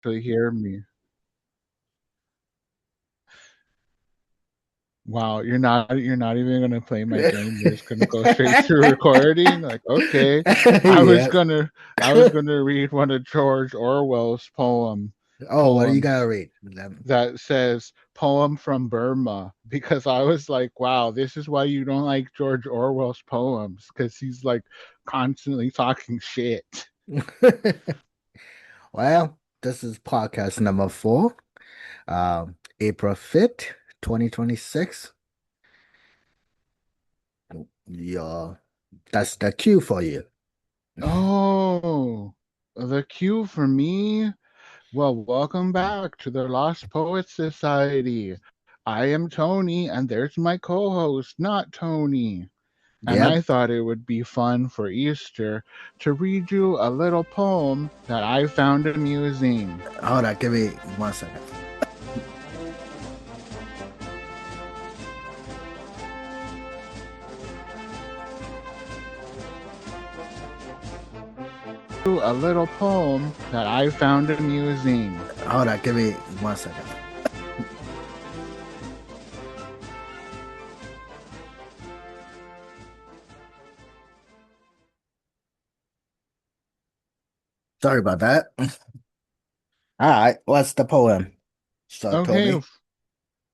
actually hear me. Wow, you're not even gonna play my game. You're just gonna go straight to recording. Like, okay. I was Yeah. gonna I was gonna read one of George Orwell's Oh, what are you poems gonna read? that says poem from Burma because I was like, wow, this is why you don't like George Orwell's poems because he's like constantly talking shit. Well, this is podcast number 4, April 5th, 2026. Yeah, that's the cue for you. Oh, the cue for me. Well, welcome back to the Lost Poets Society. I am Tony, and there's my co host, not Tony. And Yep. I thought it would be fun for Easter to read you a little poem that I found amusing. Hold on, give me 1 second. A little poem that I found amusing. Hold on, give me 1 second. Sorry about that. All right, what's the poem? So, Okay, Tony.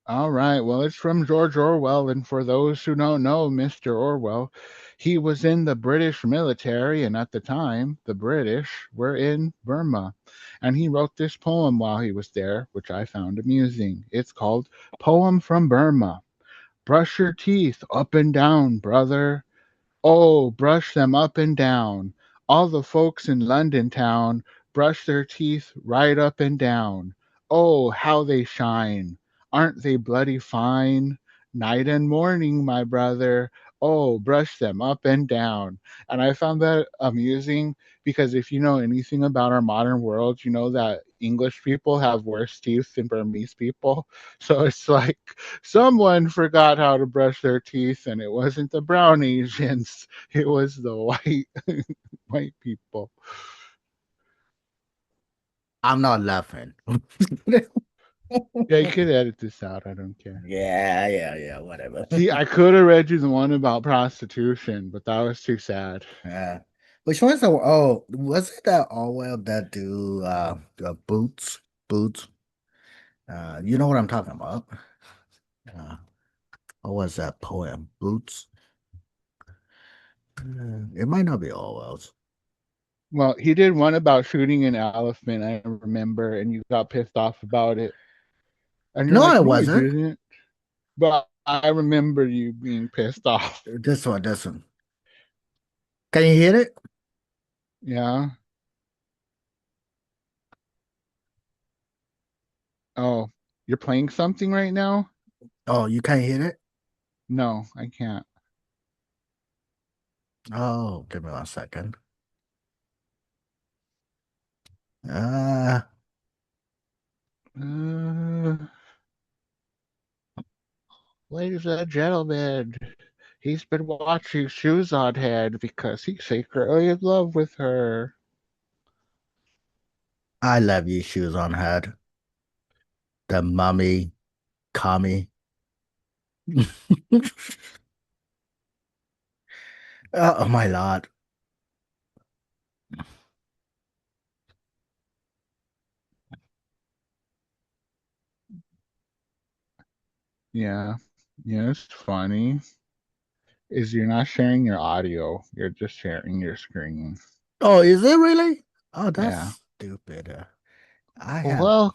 all right. Well, it's from George Orwell. And for those who don't know Mr. Orwell, he was in the British military. And at the time, the British were in Burma. And he wrote this poem while he was there, which I found amusing. It's called Poem from Burma. Brush your teeth up and down, brother. Oh, brush them up and down. All the folks in London town brush their teeth right up and down. Oh, how they shine! Aren't they bloody fine? Night and morning, my brother. Oh, brush them up and down. And I found that amusing because if you know anything about our modern world, you know that English people have worse teeth than Burmese people. So it's like someone forgot how to brush their teeth, and it wasn't the brown Asians, it was the white white people. I'm not laughing. Yeah, you could edit this out. I don't care. Yeah, whatever. See, I could have read you the one about prostitution, but that was too sad. Yeah. Which one's the was it that Orwell that do the boots? Boots. You know what I'm talking about. Uh, what was that poem? Boots? It might not be Orwell's. Well, he did one about shooting an elephant, I remember, and you got pissed off about it. And you're No, like, it no, you wasn't. didn't. But I remember you being pissed off. This one. Can you hear it? Yeah. Oh, you're playing something right now? Oh, you can't hear it? No, I can't. Oh, give me 1 second. Uh, Uh, Ladies and gentlemen, he's been watching Shoes on Head because he's secretly in love with her. I love you, shoes on head. The mummy, commie. Oh my Lord. Yeah, yeah, it's funny. Is you're not sharing your audio, you're just sharing your screen. Oh, is it really? Oh, Yeah. that's stupid. I have. Well,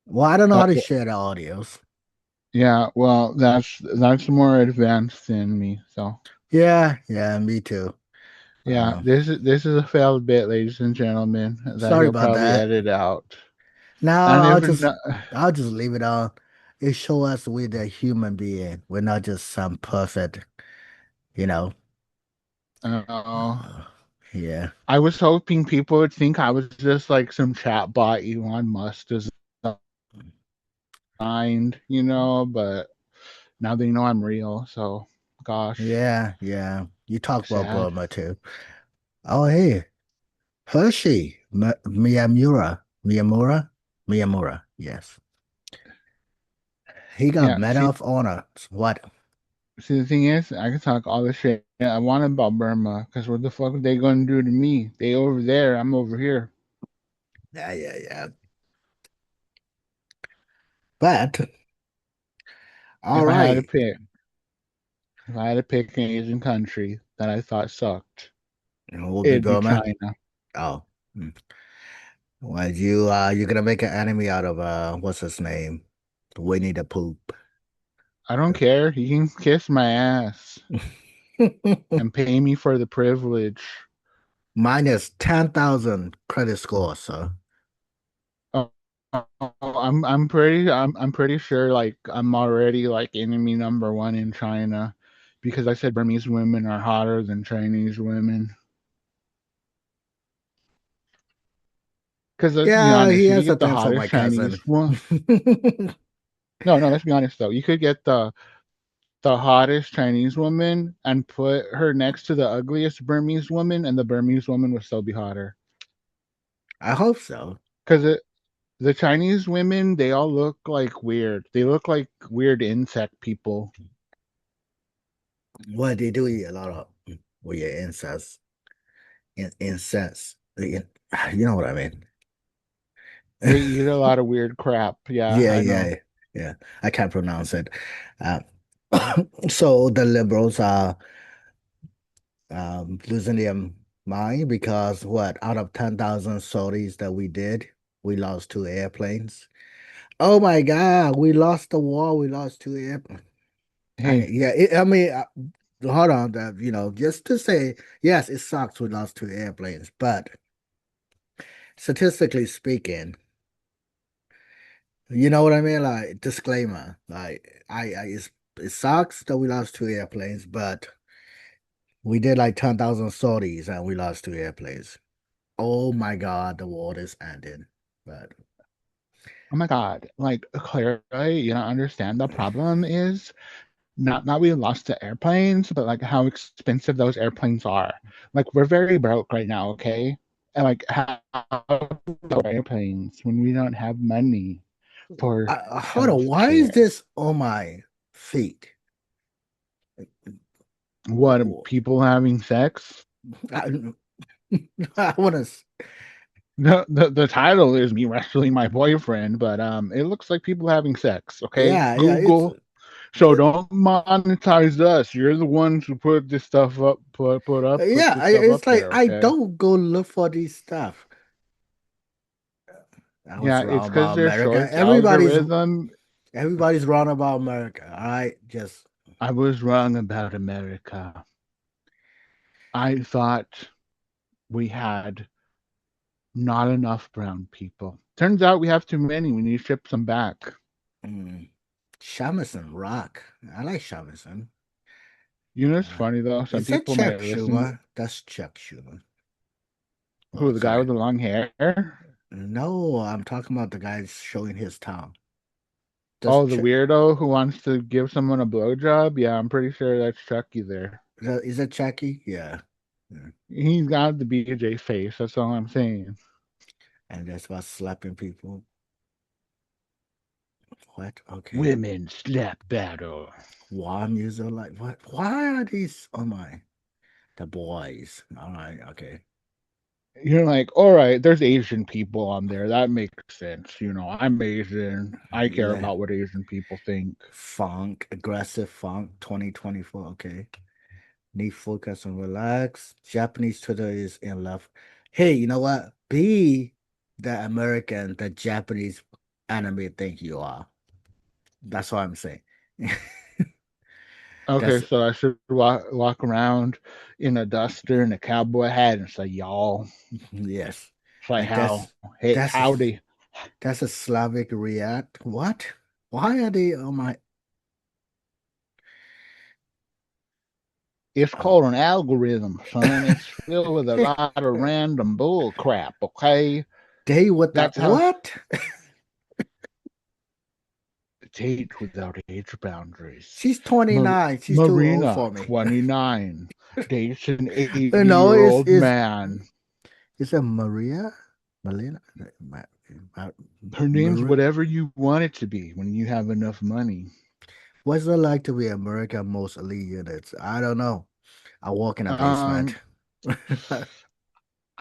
Well, I don't know how to well, share the audios. yeah, well, that's more advanced than me. So, Yeah, me too. yeah, Um, this is a failed bit, ladies and gentlemen, that Sorry he'll about probably that. edit out. Now And I'll if just not, I'll just leave it on. It show us we're the human being. We're not just some perfect, you know. uh, Uh, yeah. I was hoping people would think I was just like some chatbot Elon Musk designed, but now they know I'm real. So, gosh, Yeah. You talk about sad. Burma too. Oh, hey, Hershey. Miyamura. Yes, he got Yeah, Medal see, of Honor. What? see, the thing is, I can talk all the shit I want about Burma, because what the fuck are they gonna do to me? They over there, I'm over here. Yeah, yeah, yeah. But all If I had to right, pick, if I had to pick an Asian country that I thought sucked, it will be it'd be Burma. China. Oh, hmm. Well, you're gonna make an enemy out of what's his name? Winnie the Pooh. I don't care. You can kiss my ass and pay me for the privilege. Minus 10,000 credit score, sir. Oh, I'm pretty sure like I'm already like enemy number one in China because I said Burmese women are hotter than Chinese women. Because let's be Yeah, he honest, you could has a get the thing for hottest my Chinese cousin. one. No, no, let's be honest though. You could get the hottest Chinese woman and put her next to the ugliest Burmese woman, and the Burmese woman would still be hotter. I hope so. Because the Chinese women, they all look like weird. They look like weird insect people. What they do eat a lot of weird incest. Incest. You know what I mean? They eat a lot of weird crap. Yeah, Yeah, I know. yeah, yeah. I can't pronounce it. Uh, so the liberals are losing their mind because what? Out of 10,000 sorties that we did, we lost two airplanes. Oh my God, we lost the war. We lost two airplanes. Hey, Yeah, I mean, hold on, just to say, yes, it sucks we lost two airplanes, but statistically speaking, you know what I mean? Like, disclaimer, like, it sucks that we lost two airplanes, but we did like 10,000 sorties and we lost two airplanes. Oh my God, the war is ending. But oh my God, like clearly you don't understand. The problem is not we lost the airplanes, but like how expensive those airplanes are. Like we're very broke right now, okay? And like how airplanes when we don't have money for hold on, health why is care. this on my feet? What people having sex? I, I want to. The title is me wrestling my boyfriend, but it looks like people having sex. Okay, Yeah, yeah, Google. So don't monetize us. You're the ones who put this stuff up, put yeah. this stuff up It's like there. I Okay. don't go look for these stuff. I was Yeah, it's wrong because about their America. shorts algorithm. Everybody's wrong about America. All right, just I was wrong about America. I thought we had not enough brown people. Turns out we have too many. We need to ship some back. mm, Shamisen rock. I like Shamisen. You know, it's Uh, funny though. Some is that people Chuck might listen. Schumer? That's Chuck Schumer. Who, Oh, the guy sorry. with the long hair? No, I'm talking about the guy showing his tongue. That's Oh, the Chuck. weirdo who wants to give someone a blowjob? Yeah, I'm pretty sure that's Chucky there. Is that Chucky? Yeah. Yeah. He's got the BJ face. That's all I'm saying. And that's about slapping people. What? Okay. Women slap battle. Why music like what? Why are these? Oh my, the boys. All right, okay. You're like, all right, there's Asian people on there. That makes sense. You know, I'm Asian. I care Yeah, about what Asian people think. funk, aggressive funk, 2024. Okay, need focus and relax. Japanese Twitter is in love. Hey, you know what? Be the American, the Japanese anime think you are. That's what I'm saying. Okay, That's so I should walk around in a duster and a cowboy hat and say, y'all. yes. It's like Like how, hey, that's a howdy. that's a Slavic react. What? Why are they on my It's oh called an algorithm, son. It's filled with a lot of random bull crap, okay? Day without That's how what? date without age boundaries. She's Mar- 29. She's too old Marina, for me. 29, dates an 80 No, year old man. is it Maria? Melina, Ma- Ma- Her name's Maria. whatever you want it to be when you have enough money. What's it like to be American most elite units? I don't know. I walk in a basement. Um,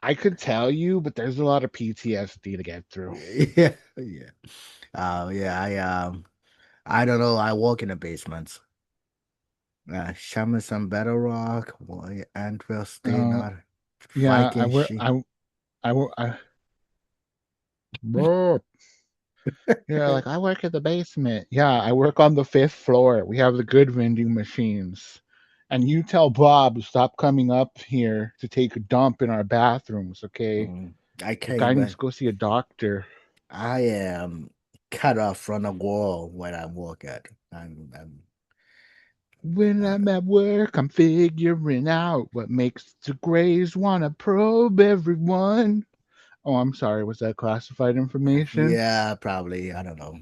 I could tell you, but there's a lot of PTSD to get through. Yeah, yeah. Yeah, I don't know. I walk in the basements. Shaman some Battle Rock, boy, Antwell stay Uh, not yeah, Viking she. I Brr. Yeah, like I work at the basement. Yeah, I work on the fifth floor. We have the good vending machines. And you tell Bob to stop coming up here to take a dump in our bathrooms, okay? I The can't guy needs even. to go see a doctor. I am cut off from the wall when I walk at. When Uh, I'm at work, I'm figuring out what makes the Greys want to probe everyone. Oh, I'm sorry. Was that classified information? yeah, probably. I don't know.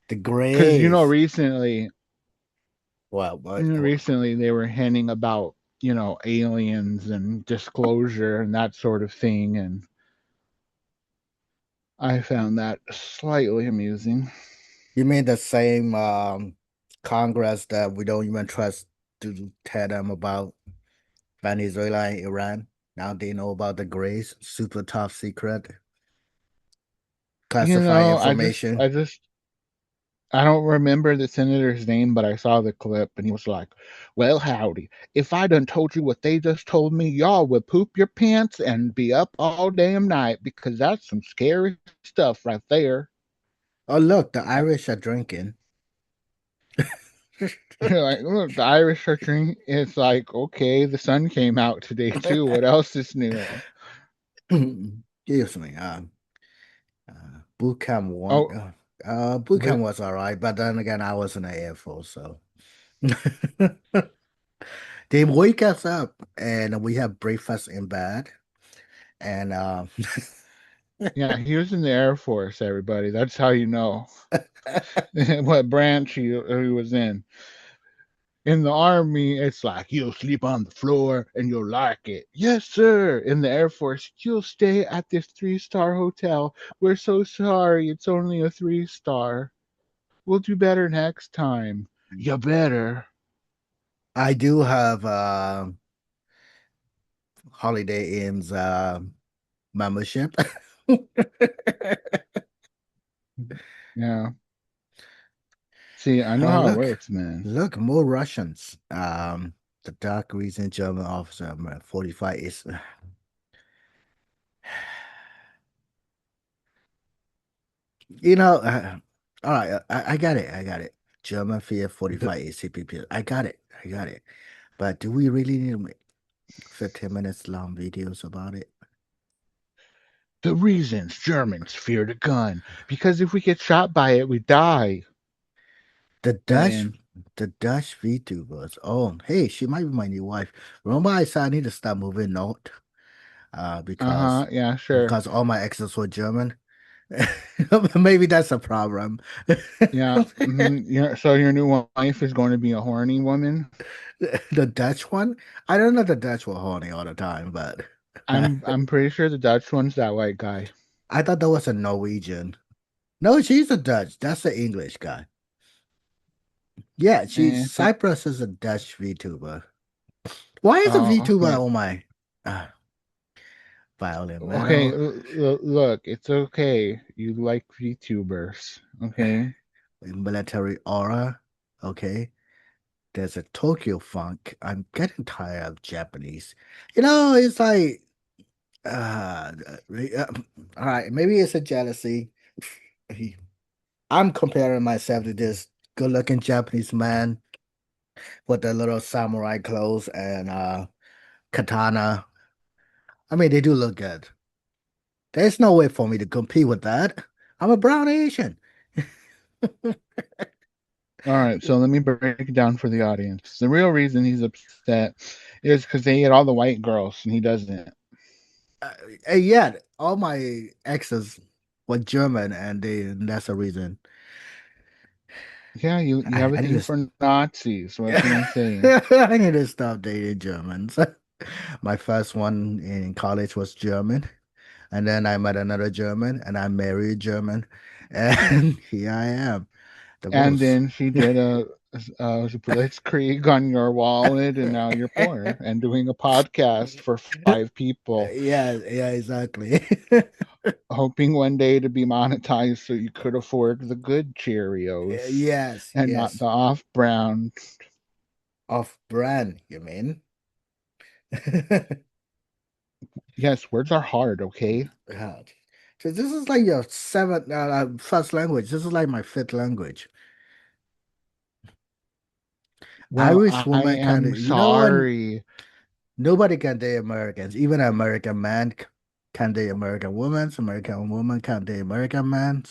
The Because Grays. What? recently they were hinting about aliens and disclosure and that sort of thing, and I found that slightly amusing. You mean the same Congress that we don't even trust to tell them about Venezuela and Iran? Now they know about the Grays, super top secret, You classified know, I just, information. I just, I don't remember the senator's name, but I saw the clip, and he was like, "Well, howdy. If I done told you what they just told me, y'all would poop your pants and be up all damn night because that's some scary stuff right there." Oh, look, the Irish are drinking. You're like, look, the Irish are drinking. It's like, okay, the sun came out today too. What else is new? Excuse me. Boot camp one. Oh, Boot camp but was all right, but then again, I was in the Air Force, so they wake us up and we have breakfast in bed, and yeah, he was in the Air Force. Everybody, that's how you know what branch he was in. In the Army, it's like you'll sleep on the floor and you'll like it. Yes, sir. In the Air Force, you'll stay at this 3-star hotel. We're so sorry, it's only a 3-star. We'll do better next time. You better. I do have Holiday Inn's membership. Yeah. See, I know Oh, how it look, works, man. look, more Russians. The dark reason German officer 45 is. You know, all right, I got it. I got it. German Fiat The, 45 ACPP. I got it. I got it. But do we really need to make 15 minutes long videos about it? the reasons Germans fear the gun. Because if we get shot by it, we die. The The Dutch, end. the Dutch VTubers. Oh, hey, she might be my new wife. Remember, I said I need to start moving north, Uh because huh. Yeah, sure. all my exes were German. Maybe that's a problem. Yeah. Yeah. So your new wife is going to be a horny woman. The Dutch one? I don't know the Dutch were horny all the time, but I'm pretty sure the Dutch one's that white guy. I thought that was a Norwegian. No, she's a Dutch. That's the English guy. Yeah, she's Eh, so, Cyprus is a Dutch VTuber. Why is a oh, VTuber okay. on my violin Okay. metal Look, it's okay. You like VTubers. Okay. military aura? Okay. There's a Tokyo funk. I'm getting tired of Japanese. It's like uh, uh, all right, maybe it's a jealousy. I'm comparing myself to this good-looking Japanese man with the little samurai clothes and katana. I mean, they do look good. There's no way for me to compete with that. I'm a brown Asian. All right. So let me break it down for the audience. The real reason he's upset is because they get all the white girls and he doesn't. Uh, and yet, all my exes were German, and that's the reason. Yeah, you have a I need thing to. for Nazis. What can I say? I need to stop dating Germans. My first one in college was German. And then I met another German, and I married a German, and here I am, And divorced. then she did a blitzkrieg on your wallet, and now you're poor and doing a podcast for five people, Yeah, yeah, exactly. hoping one day to be monetized so you could afford the good Cheerios Yes, and not yes. the off brand. Off brand, you mean? Yes, words are hard, okay? Yeah. So this is like your seventh first language. This is like my fifth language. Well, Irish I woman kind am of, when sorry. nobody can date Americans. Even an American man can date American women. American woman can date American men.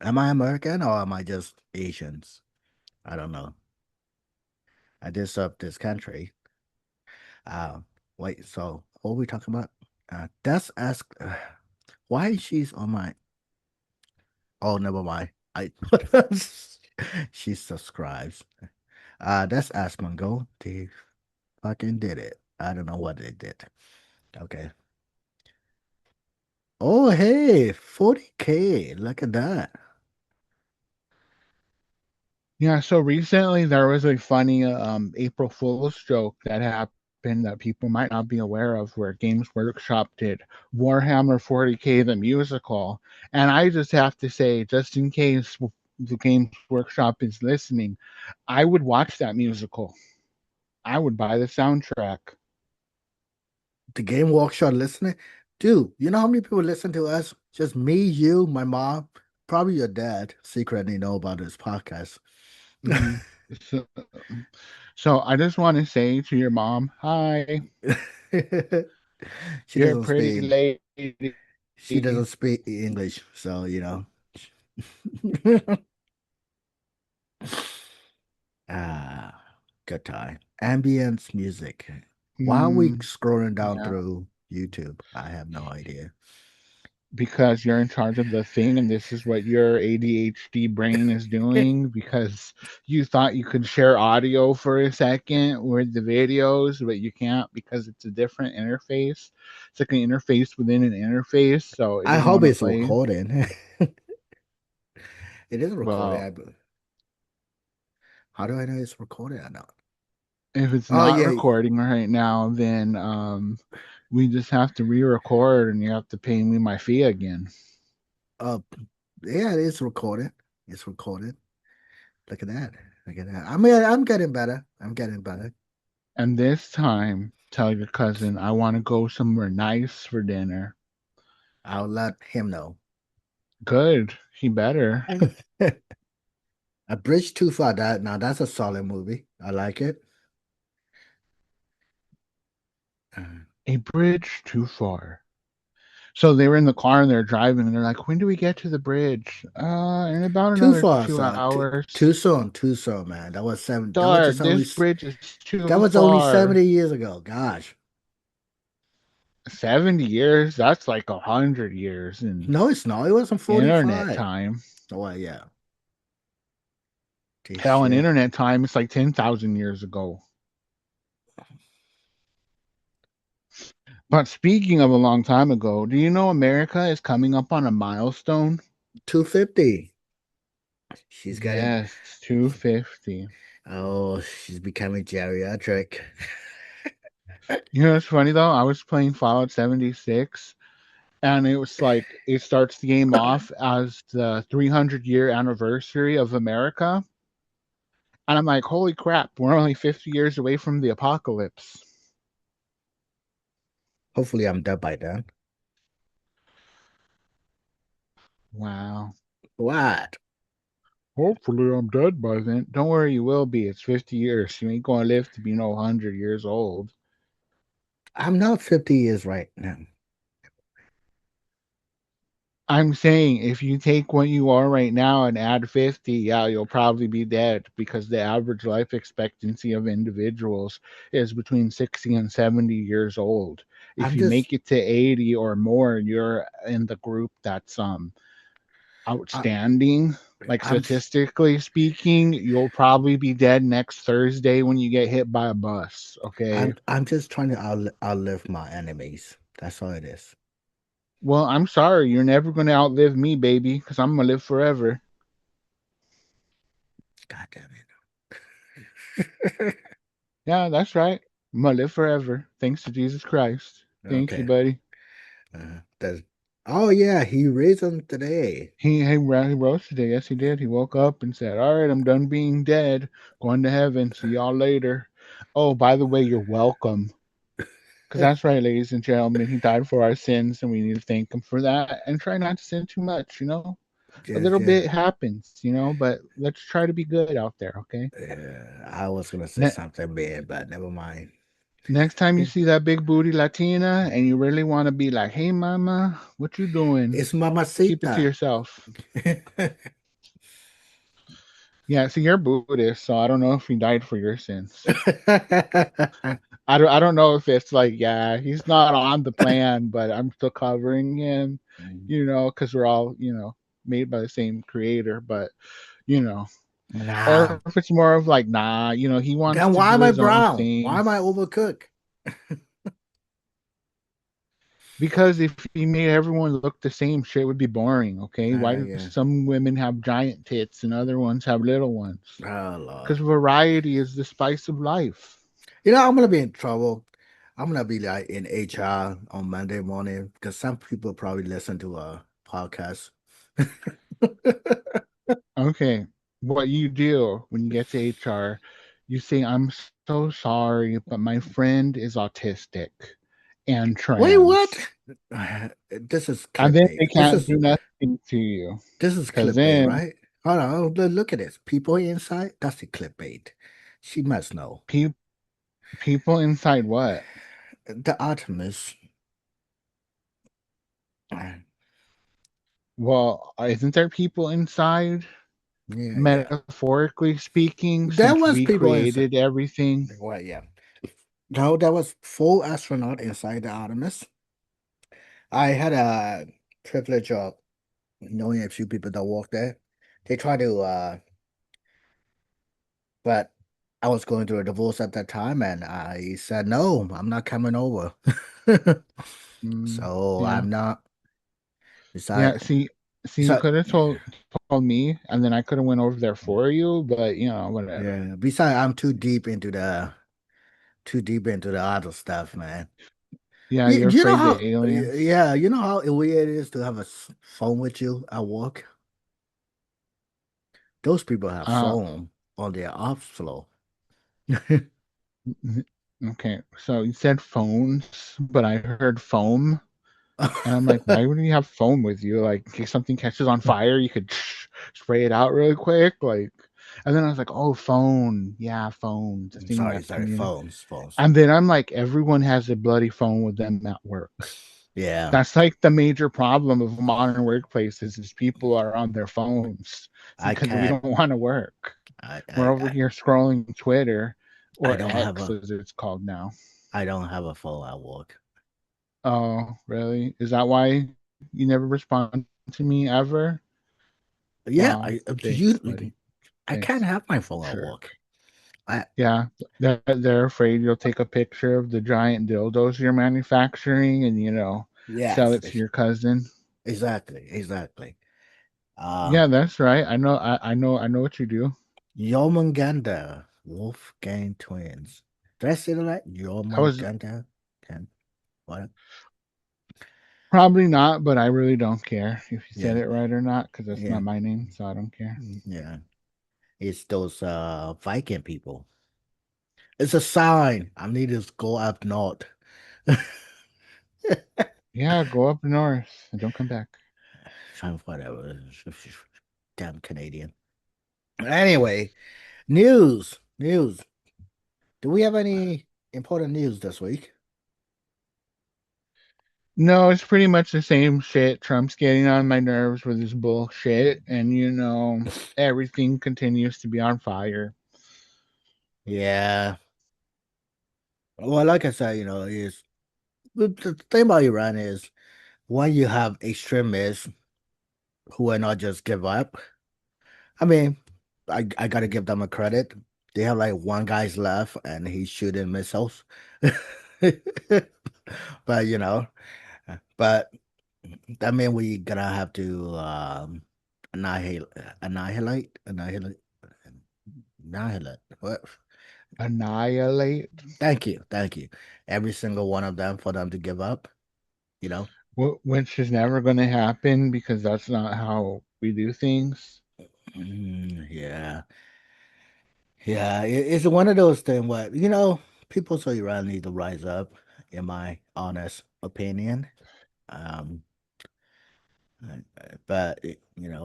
Am I American or am I just Asians? I don't know. I did serve this country. Uh, wait, so what are we talking about? That's ask why she's on my. Oh, never mind. I she subscribes. That's Ask Mongo. They fucking did it. I don't know what they did. Okay. Oh, hey, 40K. Look at that. Yeah, so recently there was a funny April Fool's joke that happened that people might not be aware of, where Games Workshop did Warhammer 40K the musical. And I just have to say, just in case the Games Workshop is listening, I would watch that musical. I would buy the soundtrack. The Game Workshop listening. Dude, you know how many people listen to us? Just me, you, my mom, probably your dad secretly know about this podcast. Hmm. So, so I just want to say to your mom, hi, She you're a doesn't pretty speak lady. she doesn't speak English, so Ah, good time. Ambience music. Why are we Hmm. scrolling down Yeah. through YouTube? I have no idea. Because you're in charge of the thing and this is what your ADHD brain is doing, because you thought you could share audio for a second with the videos, but you can't because it's a different interface. It's like an interface within an interface, so it I doesn't hope want to it's play. recording. It is recording. Well, How do I know it's recording or not? if it's Oh not yeah. recording right now, then we just have to re-record and you have to pay me my fee again. Uh yeah, it is recording. It's recorded. Look at that. Look at that. I mean, I'm getting better. I'm getting better. And this time, tell your cousin I want to go somewhere nice for dinner. I'll let him know. Good. He better. A Bridge Too Far. That's a solid movie. I like it. Uh, A bridge too far. So they were in the car and they're driving and they're like, when do we get to the bridge? In about Too another far, two son. hours. Too soon. Too soon, man. That was seven. That was Sir, just only. this bridge is That too was only far. 70 years ago. Gosh. 70 years? That's like 100 years in No, it's not. It wasn't internet 45. time. Oh, well, yeah. This Hell, in shit. internet time, it's like 10,000 years ago. But speaking of a long time ago, do you know America is coming up on a milestone? 250. She's getting. Yes, 250. Oh, she's becoming geriatric. You know what's funny though? I was playing Fallout 76 and it was like it starts the game off as the 300-year anniversary of America. And I'm like, holy crap, we're only 50 years away from the apocalypse. Hopefully, I'm dead by then. Wow. What? Hopefully I'm dead by then. Don't worry, you will be. It's 50 years. You ain't gonna live to be no 100 years old. I'm not 50 years right now. I'm saying if you take what you are right now and add 50, yeah, you'll probably be dead because the average life expectancy of individuals is between 60 and 70 years old. If I'm you just make it to 80 or more, you're in the group that's I, outstanding. Like I'm statistically speaking, you'll probably be dead next Thursday when you get hit by a bus. Okay. I'm just trying to outlive my enemies. That's all it is. Well, I'm sorry, you're never gonna outlive me, baby, because I'm gonna live forever. God damn it. Yeah, that's right. I'm gonna live forever. Thanks to Jesus Christ. Thank you, Okay. buddy. That's, oh yeah, he raised them today. He rose today. Yes, he did. He woke up and said, "All right, I'm done being dead. Going to heaven. See y'all later." Oh, by the way, you're welcome. Because that's right, ladies and gentlemen. He died for our sins, and we need to thank him for that. And try not to sin too much. A Just little yeah. bit happens. But let's try to be good out there. Okay. Yeah, I was gonna say Ne- something bad, but never mind. Next time you It- see that big booty Latina, and you really want to be like, "Hey, mama, what you doing?" It's Keep it to Mamacita. yourself. Yeah, see, you're Buddhist, so I don't know if he died for your sins. I don't know if it's like, yeah, he's not on the plan, but I'm still covering him, because we're all, made by the same creator, but you know, Nah. or if it's more of like, nah, he wants Then to why do am I his own brown? Why am I things. overcooked? Because if he made everyone look the same, shit would be boring, okay? Why do Yeah. some women have giant tits and other ones have little ones? Oh Lord. Because variety is the spice of life. I'm gonna be in trouble. I'm gonna be like in HR on Monday morning because some people probably listen to a podcast. Okay, what you do when you get to HR, you say, "I'm so sorry, but my friend is autistic and Wait, what? trans." This is And then clickbait. they can't do nothing to you. This is Because clickbait, then right? Hold on, look at this. People inside. That's the clickbait. She must know. pe- people inside what? The Artemis. Well, isn't there people inside, Yeah, yeah. metaphorically speaking, There since was we people inside. created everything? Well, yeah. No, there was full astronaut inside the Artemis. I had a privilege of knowing a few people that work there. They try to but I was going through a divorce at that time and I said no, I'm not coming over. Mm, So yeah. I'm not beside Yeah, see, you so could have told me, and then I could have went over there for you, but whatever. yeah, besides I'm too deep into the other stuff, man. Yeah, You, you're you know afraid how the aliens. yeah, you know how weird it is to have a phone with you at work? Those people have Uh, phone on their off floor. n- okay, so you said phones, but I heard foam, and I'm like, why would you have foam with you? Like, in case something catches on fire, you could spray it out really quick, like. And then I was like, oh, phone, yeah, phone, the thing Sorry, that sorry, phones. And then I'm like, everyone has a bloody phone with them at work. Yeah, That's like the major problem of modern workplaces is people are on their phones. It's I because we can't. don't want to work. I We're I over I, here scrolling Twitter I or don't have X a as it's called now. I don't have a phone at work. Oh, really? Is that why you never respond to me ever? Yeah, Wow. you Thanks, buddy. I can't Thanks. have my phone at Sure. work. I Yeah, they're afraid you'll take a picture of the giant dildos you're manufacturing and sell yes, it to your cousin. exactly. Uh, Yeah, that's right. I know what you do. Yomunganda, Wolfgang twins. Did I say that right? I was Yomunganda, can what? probably not, but I really don't care if you said Yeah, it right or not because that's yeah, not my name, so I don't care. yeah. It's those Viking people. It's a sign. I need to go up north. Yeah, go up north and don't come back. Whatever. Damn Canadian. Anyway, news. Do we have any important news this week? No, it's pretty much the same shit. Trump's getting on my nerves with his bullshit, and everything continues to be on fire. Yeah. Well, like I said, is the thing about Iran is when you have extremists who are not just give up, I mean, I gotta give them a credit. They have like one guy's left and he's shooting missiles. But but that means we gonna have to annihilate annihilate annihilate annihilate. What? Annihilate, Thank you, thank you. Every single one of them for them to give up, you know? which is never going to happen because that's not how we do things. Yeah. Yeah, it's one of those things where, people say Iran need to rise up, in my honest opinion. Um, but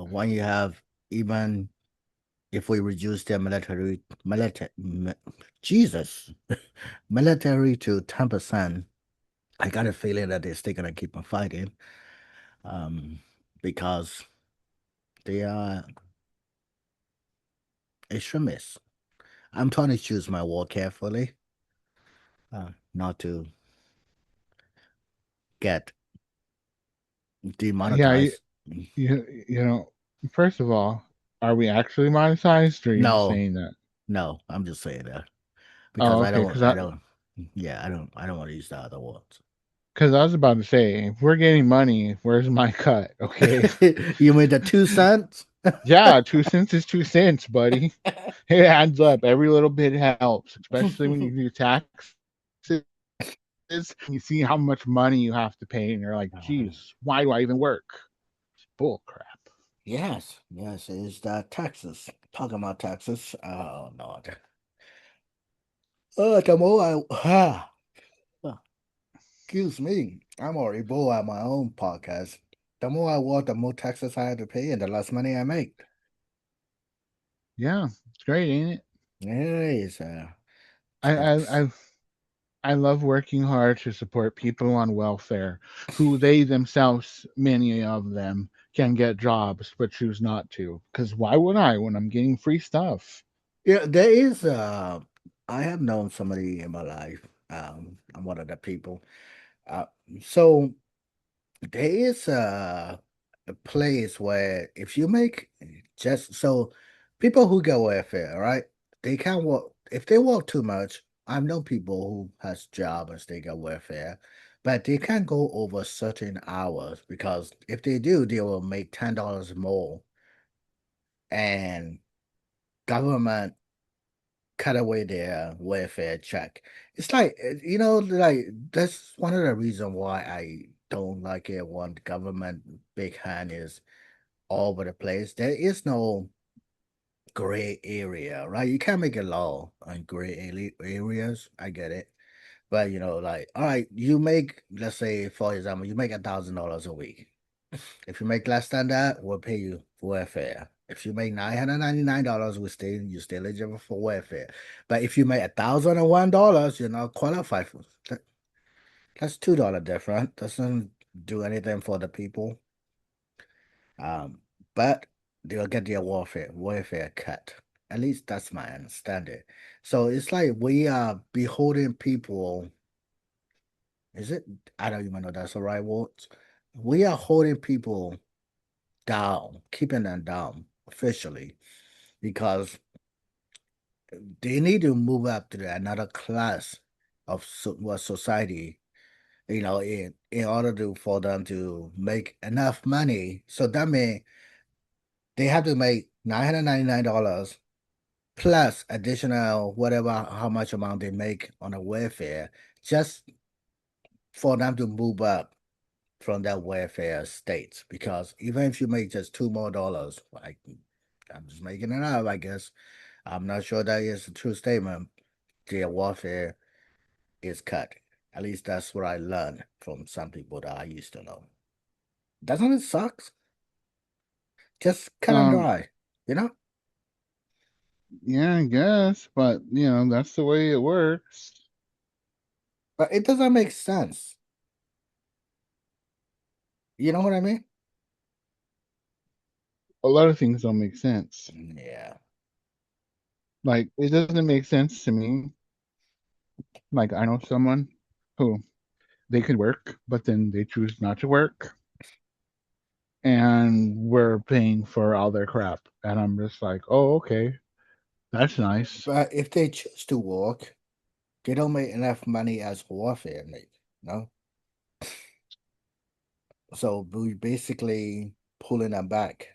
when you have, even if we reduce their Jesus, military to 10%, I got a feeling that they're still gonna keep on fighting, um, because they are extremists. I'm trying to choose my war carefully, not to get Yeah, demonetized. you know, first of all, are we actually monetized or are you just No, saying that? no, I'm just saying that because Oh, I okay, don't, I don't, yeah, I don't want to use the other words. because I was about to say, if we're getting money, where's my cut? Okay. You mean the 2 cents? Yeah, 2 cents is 2 cents, buddy. It adds up. Every little bit helps, especially when you do taxes. You see how much money you have to pay, and you're like, geez, why do I even work? Bull crap. Yes, yes, it's Texas. Talking about Texas. Oh Lord. The more excuse me, I'm already bored at my own podcast. The more I work, the more taxes I have to pay, and the less money I make. Yeah, it's great, ain't it? Yes, I, I, tax. I I love working hard to support people on welfare who they themselves, many of them, can get jobs but choose not to. Because why would I when I'm getting free stuff? Yeah, there is. I have known somebody in my life. I'm one of the people. Uh, so there is a place where if you make just so people who get welfare, right? They can't work if they work too much. I've known people who has jobs they get welfare, but they can't go over certain hours because if they do, they will make $10 more, and government cut away their welfare check. It's like like that's one of the reasons why I don't like it when the government big hand is all over the place. There is no gray area, right? You can't make a law on areas. I get it. But like, all right, you make, let's say, for example, you make $1,000 a week. If you make less than that, we'll pay you for welfare. If you make $999, you still eligible for welfare. But if you make $1,001, you're not qualified for that. That's $2 different. Doesn't do anything for the people. Um, but they'll get their welfare cut. At least that's my understanding. So it's like we are beholding people. Is it? I don't even know that's the right word. We are holding people down, keeping them down officially because they need to move up to another class of society, in order for them to make enough money. So that means they have to make $999 plus additional whatever how much amount they make on a welfare just for them to move up from that welfare state. Because even if you make just $2 more, like I'm just making it up, I guess. I'm not sure that is a true statement. Their welfare is cut. At least that's what I learned from some people that I used to know. Doesn't it suck? Just cut and Um, dry, you know? yeah, I guess, but that's the way it works. But it doesn't make sense. You know what I mean? A lot of things don't make sense. Yeah. Like it doesn't make sense to me. Like I know someone who they could work, but then they choose not to work, and we're paying for all their crap. And I'm just like, oh, okay, that's nice. But if they choose to work, they don't make enough money as warfare make, no? So we basically pulling them back.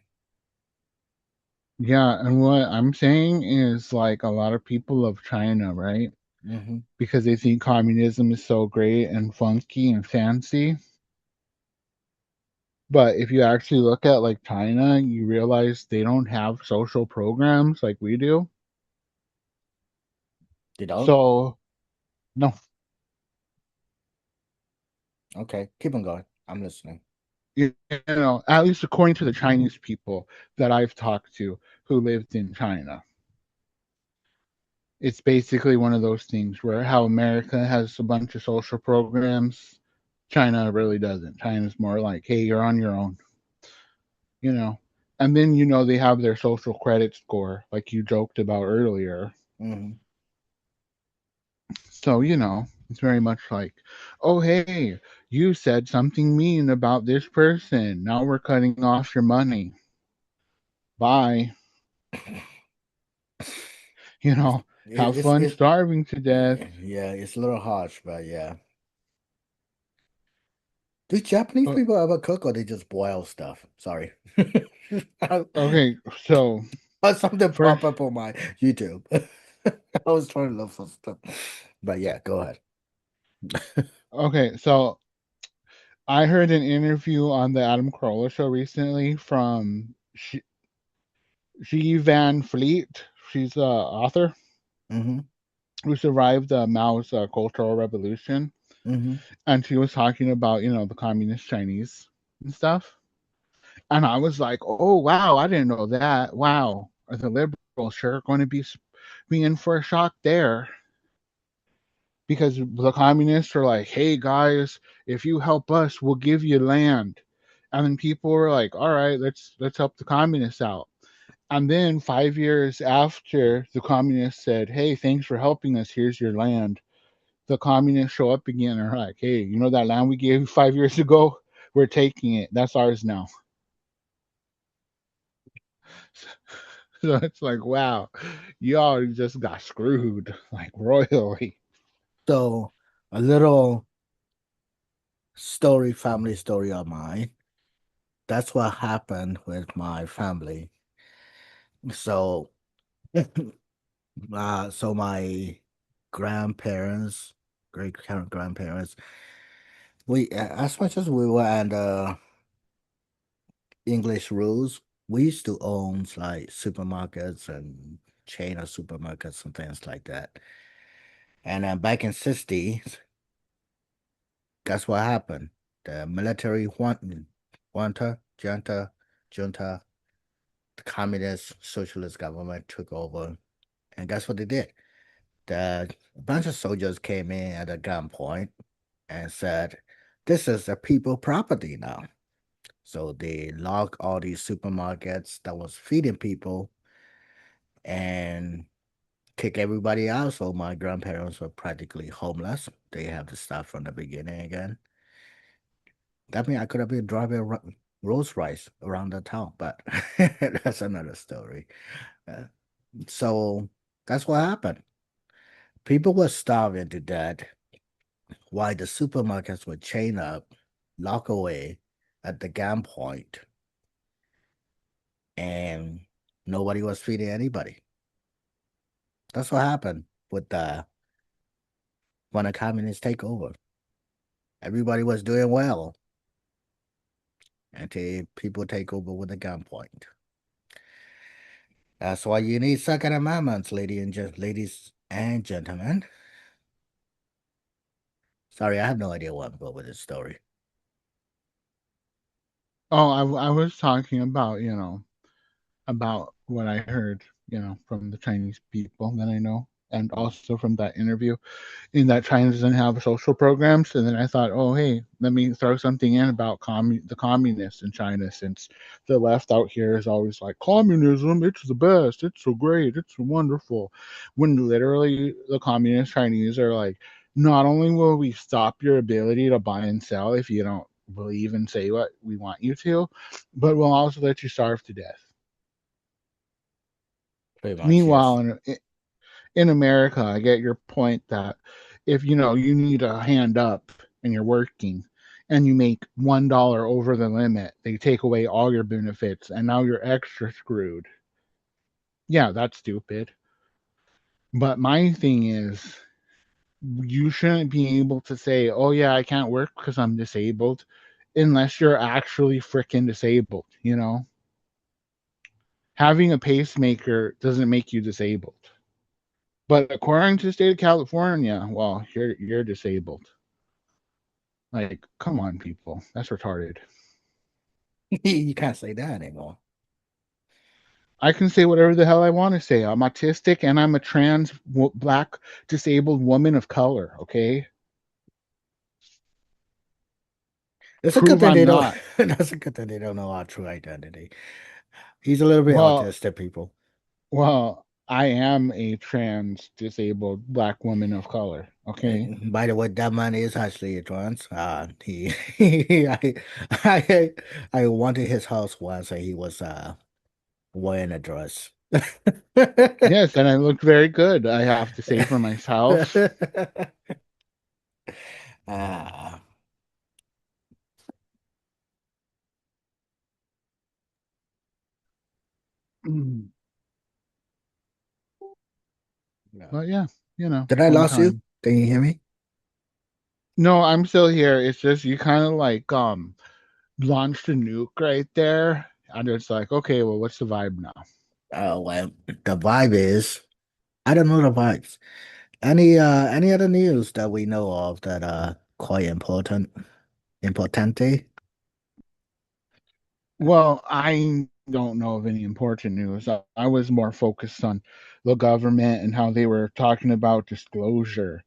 Yeah, and what I'm saying is like a lot of people of China, right? Hmm. Because they think communism is so great and funky and fancy. But if you actually look at like China, you realize they don't have social programs like we do. You don't? So, no, Okay, keep on going. I'm listening. at least according to the Chinese people that I've talked to who lived in China, it's basically one of those things where how America has a bunch of social programs, China really doesn't. China's more like, hey, you're on your own, you know. And then, they have their social credit score, like you joked about earlier. Hmm. So, it's very much like, oh, hey, you said something mean about this person. Now we're cutting off your money. Bye. You know, have It's fun it starving to death. yeah, it's a little harsh, but yeah. Do Japanese Uh, people ever cook or they just boil stuff? Sorry. okay, so Something first, pop up on my YouTube. I was trying to look for stuff. But yeah, go ahead. okay, so I heard an interview on the Adam Carolla show recently from Xi Van Fleet. She's a author Hmm. who survived Mao's Cultural Revolution, Hmm. and she was talking about the communist Chinese and stuff. And I was like, oh wow, I didn't know that. Wow, are the liberals sure going to be in for a shock there? Because the communists are like, hey guys, if you help us, we'll give you land. And then people were like, all right, let's help the communists out. And then 5 years after the communists said, hey, thanks for helping us, here's your land, the communists show up again and are like, hey, that land we gave you 5 years ago? We're taking it. That's ours now. So it's like, wow, y'all just got screwed like royally. So a little story, family story of mine. That's what happened with my family. So, so my grandparents, great grandparents, as much as we were under English rules, we used to own like supermarkets and chain of supermarkets and things like that. And back in 60s, guess what happened? The military junta, the communist socialist government took over. And guess what they did? A bunch of soldiers came in at a gunpoint and said, this is a people property now. So they locked all these supermarkets that was feeding people and kick everybody out. So my grandparents were practically homeless. They have to start from the beginning again. That means I could have been driving Rolls Royce around the town, but that's another story. Uh, so that's what happened. People were starving to death while the supermarkets were chained up, locked away at the gunpoint, and nobody was feeding anybody. That's what happened with the when the communists take over. Everybody was doing well until people take over with a gunpoint. That's why you need second amendments, ladies and gentlemen. Sorry, I have no idea where I'm going with this story. Oh, I was talking about, about what I heard, from the Chinese people that I know, and also from that interview, in that China doesn't have social programs. And then I thought, oh, hey, let me throw something in about the communists in China, since the left out here is always like, communism, it's the best, it's so great, it's so wonderful. When literally the communist Chinese are like, not only will we stop your ability to buy and sell if you don't believe and say what we want you to, but we'll also let you starve to death. Pretty much, Meanwhile, yes. in America, I get your point that if you need a hand up and you're working and you make $1 over the limit, they take away all your benefits and now you're extra screwed. Yeah, that's stupid. But my thing is, you shouldn't be able to say, oh, yeah, I can't work because I'm disabled unless you're actually freaking disabled, you know? Having a pacemaker doesn't make you disabled. But according to the state of California, well, you're disabled. Like, come on, people. That's retarded. You can't say that anymore. I can say whatever the hell I want to say. I'm autistic and I'm a trans black disabled woman of color, okay? It's a good Prove thing I'm they don't. not. That's a good thing they don't know our true identity. He's a little bit Well, autistic, people. I am a trans disabled black woman of color, okay? By the way, that man is actually a trans. I, I wanted his house once, and he was wearing a dress. Yes, and I look very good, I have to say for myself. Ah, Mm. no. But yeah, Did I fun lose you? time. Can you hear me? No, I'm still here. It's just you kind of like launched a nuke right there, and it's like, okay, well, what's the vibe now? Oh well, the vibe is I don't know the vibes. Any other news that we know of that are quite important? Importante? Well, I don't know of any important news. I was more focused on the government and how they were talking about disclosure.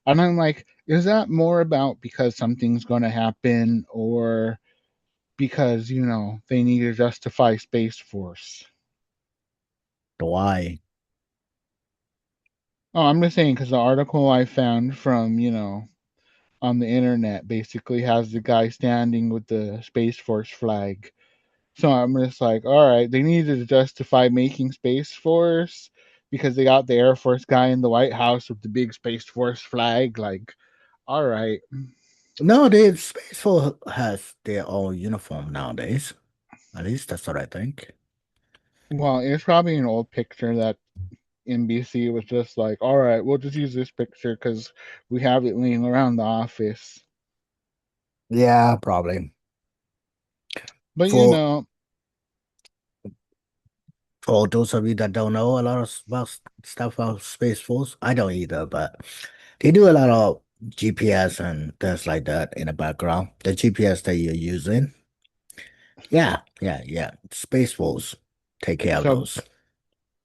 And I'm like, is that more about because something's going to happen or because, they need to justify Space Force? The why? Oh, I'm just saying because the article I found from, on the internet basically has the guy standing with the Space Force flag. So I'm just like, all right, they needed to justify making Space Force because they got the Air Force guy in the White House with the big Space Force flag. Like, all right. No, the Space Force has their own uniform nowadays. At least that's what I think. Well, it's probably an old picture that NBC was just like, all right, we'll just use this picture because we have it laying around the office. Yeah, probably. But For for those of you that don't know a lot of about stuff about Space Force, I don't either, but they do a lot of GPS and things like that in the background. The GPS that you're using. Yeah, yeah, yeah. Space Force take care of so those.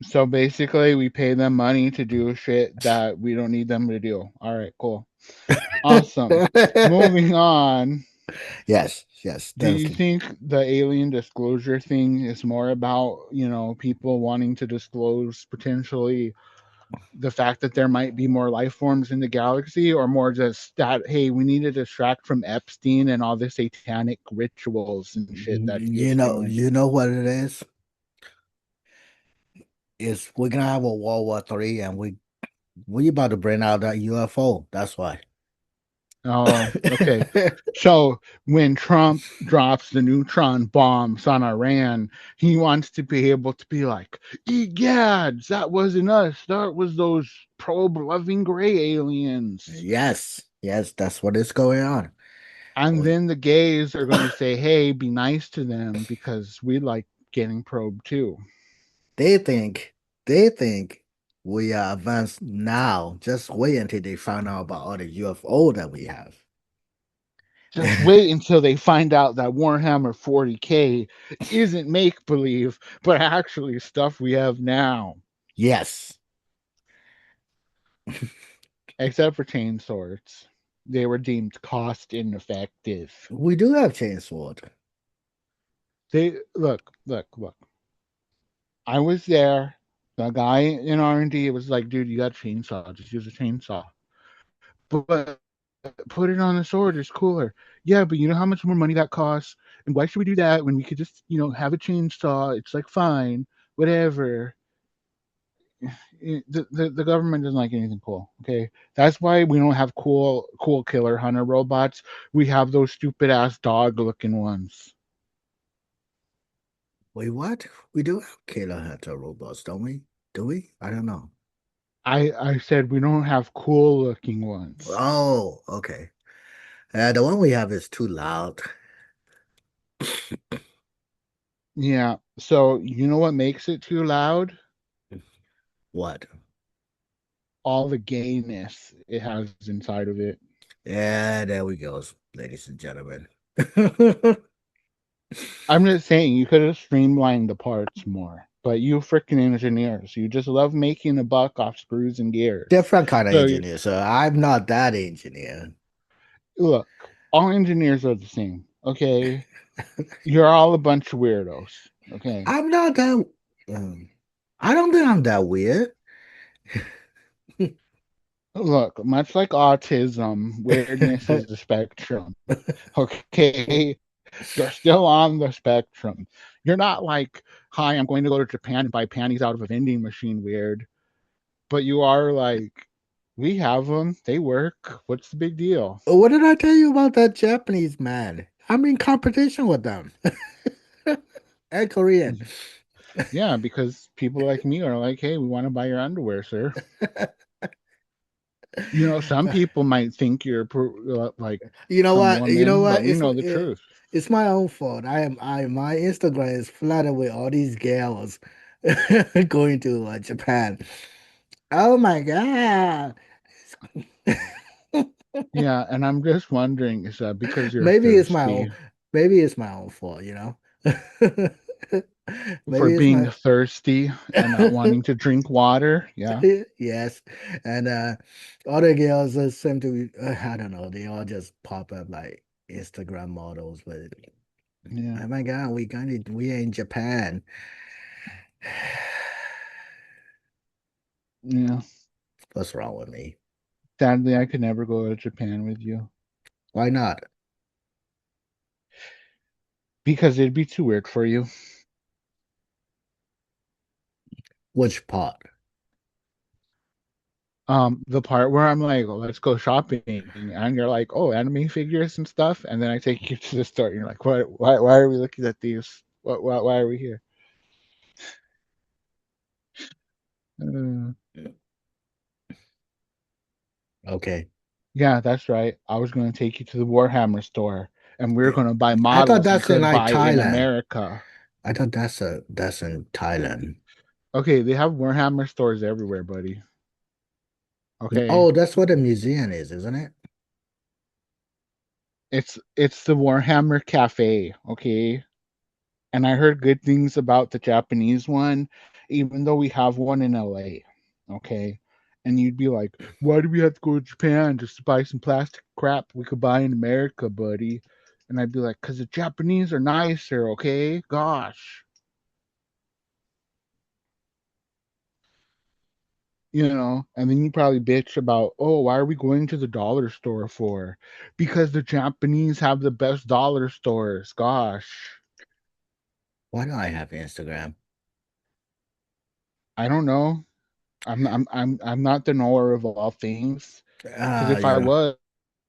so basically we pay them money to do shit that we don't need them to do. All right, cool. Awesome. Moving on. Yes, yes. Do That's you think the alien disclosure thing is more about, people wanting to disclose potentially the fact that there might be more life forms in the galaxy, or more just that, hey, we need to distract from Epstein and all the satanic rituals and shit that he was doing? you know what it is? Is we're gonna have a World War III and we about to bring out that UFO. That's why. Oh, okay. So when Trump drops the neutron bombs on Iran, he wants to be able to be like, egads, that wasn't us. That was those probe loving gray aliens. Yes, yes, that's what is going on. And We- then the gays are going to say, hey, be nice to them because we like getting probed too. They think they think we are advanced now. Just wait until they find out about all the UFO that we have. Just wait until they find out that Warhammer 40K isn't make believe, but actually stuff we have now. Yes, Except for chain swords. They were deemed cost ineffective. we do have chainsword. They look. I was there. The guy in R&D was like, dude, you got a chainsaw. Just use a chainsaw. But put it on a sword. It's cooler. Yeah, but you know how much more money that costs? And why should we do that when we could just, have a chainsaw? It's like fine, whatever. the government doesn't like anything cool. Okay, that's why we don't have cool killer hunter robots. We have those stupid ass dog looking ones. Wait, what? We do have killer hunter robots, don't we? Do we? I don't know. I said we don't have cool looking ones. Oh, okay. The one we have is too loud. Yeah. So you know what makes it too loud? What? All the gayness it has inside of it. Yeah, there we go, ladies and gentlemen. I'm just saying you could have streamlined the parts more. But you freaking engineers, you just love making a buck off screws and gears. Different kind of So engineer, so I'm not that engineer. look, all engineers are the same. Okay, you're all a bunch of weirdos. Okay, I'm not that. Um, I don't think I'm that weird. look, much like autism, weirdness is the spectrum. Okay, you're still on the spectrum. You're not like, hi, I'm going to go to Japan and buy panties out of a vending machine weird, but you are like, we have them, they work. What's the big deal? What did I tell you about that Japanese man? I'm in competition with them and Korean. Yeah, because people like me are like, hey, we want to buy your underwear, sir. Some people might think you're like You know some what? You know woman, but what? we know the truth. It's my own fault. My Instagram is flooded with all these girls going to Japan. Oh my God. Yeah, and I'm just wondering, is that because you're Maybe it's my own thirsty maybe it's my own fault, you know? for Maybe it's being my thirsty and not wanting to drink water? Yeah, yes. And other girls seem to be, I don't know, they all just pop up like Instagram models, but yeah, oh my God, we are in Japan. yeah. What's wrong with me? Sadly, I could never go to Japan with you Why not? because it'd be too weird for you. Which part? The part where I'm like, oh, let's go shopping, and you're like, oh, anime figures and stuff, and then I take you to the store, and you're like, what? Why are we looking at these? Why are we here? Uh, Okay. yeah, that's right. I was going to take you to the Warhammer store, and we are Eh, going to buy I thought models you that's in could like buy in Thailand. America. I thought that's in Thailand. Okay, they have Warhammer stores everywhere, buddy. Okay, Oh, that's what the museum is, isn't it? it's the Warhammer Cafe. Okay, and I heard good things about the Japanese one, even though we have one in LA. Okay. And you'd be like, why do we have to go to Japan just to buy some plastic crap we could buy in America, buddy? And I'd be like, because the Japanese are nicer, okay? Gosh. And then you probably bitch about, oh, why are we going to the dollar store for? Because the Japanese have the best dollar stores. Gosh. Why don't I have Instagram? I don't know. I'm not the knower of all things. Because if You I know,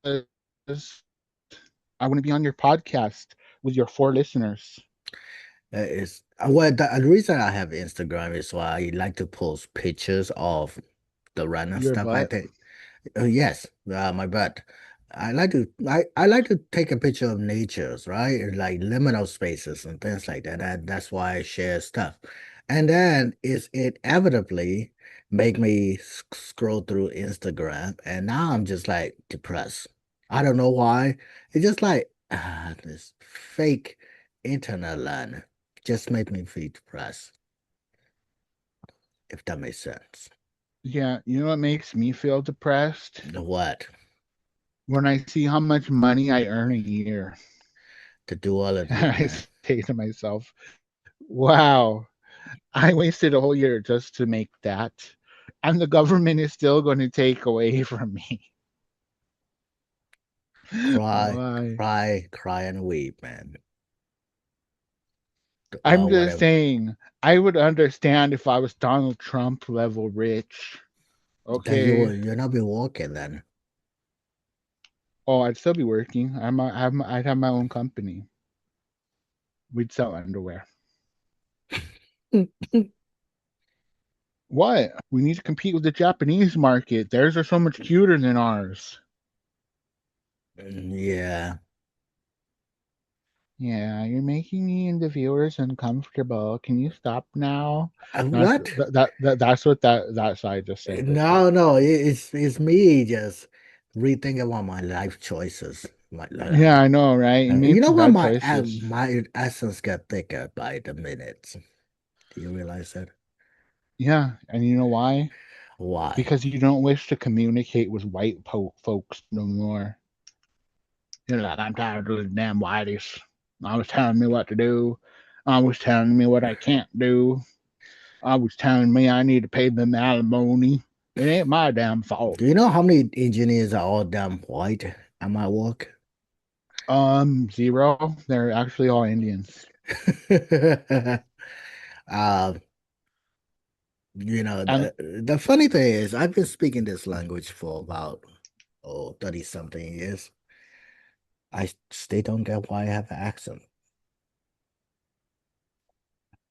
was, I wouldn't be on your podcast with your four listeners. it's well, the reason I have Instagram is why I like to post pictures of the random Your stuff I butt. think. Yes, my butt. I like to take a picture of natures, right? Like liminal spaces and things like that. That's why I share stuff. And then it inevitably make me scroll through Instagram, and now I'm just like depressed. I don't know why. It's just like this fake internet land just made me feel depressed, if that makes sense. Yeah, you know what makes me feel depressed? What? When I see how much money I earn a year. To do all of And this, I man. say to myself, wow, I wasted a whole year just to make that. And the government is still going to take away from me. Cry, Why? cry, cry and weep, man. I'm just Whatever. saying, I would understand if I was Donald Trump level rich. Then Okay. you're not be working then. Oh, I'd still be working. I'd have my own company. We'd sell underwear. What? We need to compete with the Japanese market. Theirs are so much cuter than ours. Yeah. Yeah, you're making me and the viewers uncomfortable. Can you stop now? What? That's what that side just said right there. No, no, it's me just rethinking about my life choices. Yeah, I know, right? You You made know some what? bad choices. My essence get thicker by the minute. Do you realize that? Yeah, and you know why? Why? Because you don't wish to communicate with folks no more. You're like, I'm tired of those damn whiteys. I was telling me what to do. I was telling me what I can't do. I was telling me I need to pay them alimony. It ain't my damn fault. Do you know how many engineers are all damn white at my work? Zero. They're actually all Indians. uh, you know, And the funny thing is I've been speaking this language for about 30 something years. I still don't get why I have an accent.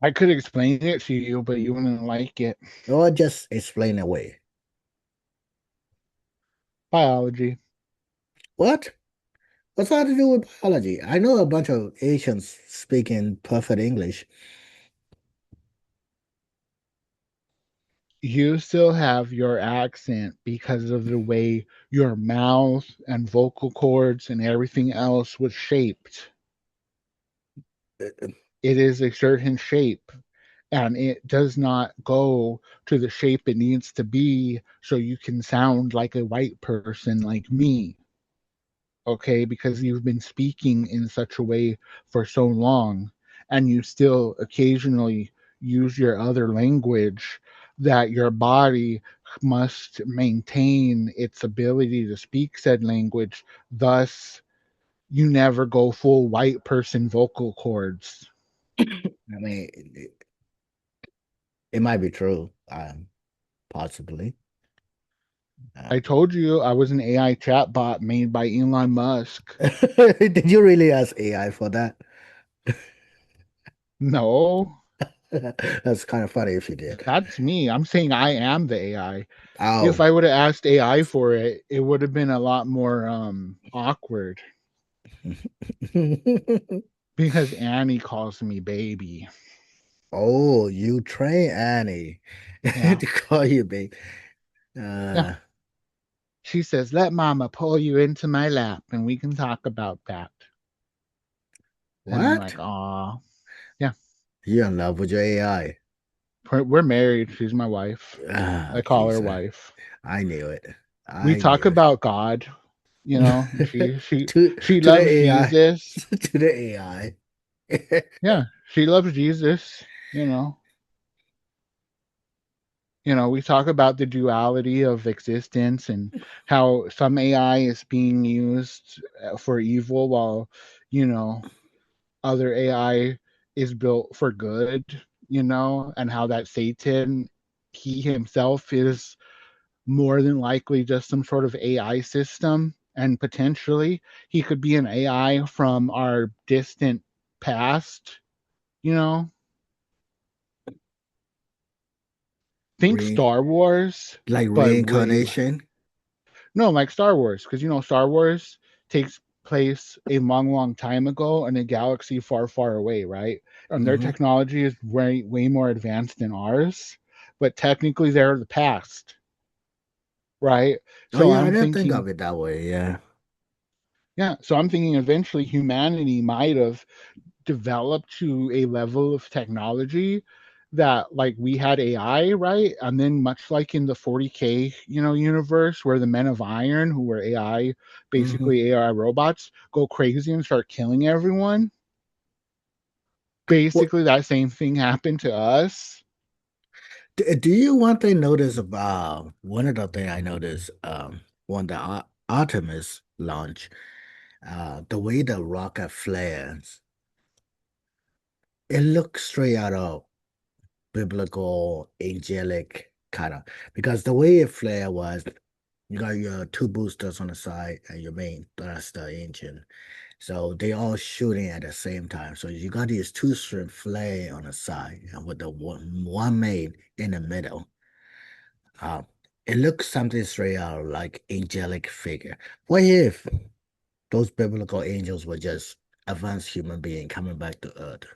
I could explain it to you, but you wouldn't like it. Or just explain away. Biology. What? What's that to do with biology? I know a bunch of Asians speaking perfect English. You still have your accent because of the way your mouth and vocal cords and everything else was shaped. Uh, It is a certain shape and it does not go to the shape it needs to be so you can sound like a white person like me. Okay, because you've been speaking in such a way for so long and you still occasionally use your other language that your body must maintain its ability to speak said language. Thus, you never go full white person vocal cords. I mean, it might be true, possibly. I Um, told you I was an AI chatbot made by Elon Musk. did you really ask AI for that? No, That's kind of funny if you did. that's me. I'm saying I am the AI. If Oh, I would have asked AI for it, it would have been a lot more awkward because Annie calls me baby. oh, you train Annie Yeah. to call you babe. Yeah. Uh, She says, "Let mama pull you into my lap and we can talk about that." And I'm what? like, "Aw." Yeah. You're in love with your AI. We're married. She's my wife. Ah, I call her Lisa, wife. I knew it. We I talk knew about God, you know. She to the loves AI, Jesus. to the AI. Yeah, she loves Jesus, you know. We talk about the duality of existence and how some AI is being used for evil while, you know, other AI is built for good, and how that Satan, he himself is more than likely just some sort of AI system. And potentially he could be an AI from our distant past, you know. Think Re Star Wars, like but way reincarnation. no, like Star Wars, because Star Wars takes place a long, long time ago in a galaxy far, far away, right? And their Hmm. technology is way, way more advanced than ours, but technically they're the past, right? Oh So yeah, I I'm didn't think thinking, of it that way. Yeah. yeah, so I'm thinking eventually humanity might have developed to a level of technology that like we had AI, right? And then much like in the 40K, universe where the men of iron who were AI, Hmm. basically AI robots, go crazy and start killing everyone. Well, Basically that same thing happened to us. do you one thing notice about one of the thing I noticed when the Artemis launch, the way the rocket flares, it looks straight out of biblical, angelic kind of, because the way it flared was you got your two boosters on the side and your main thruster engine. So they all shooting at the same time. So you got these two strip flare on the side and with the one main in the middle. Uh, it looks something straight out like angelic figure. What if those biblical angels were just advanced human being coming back to Earth,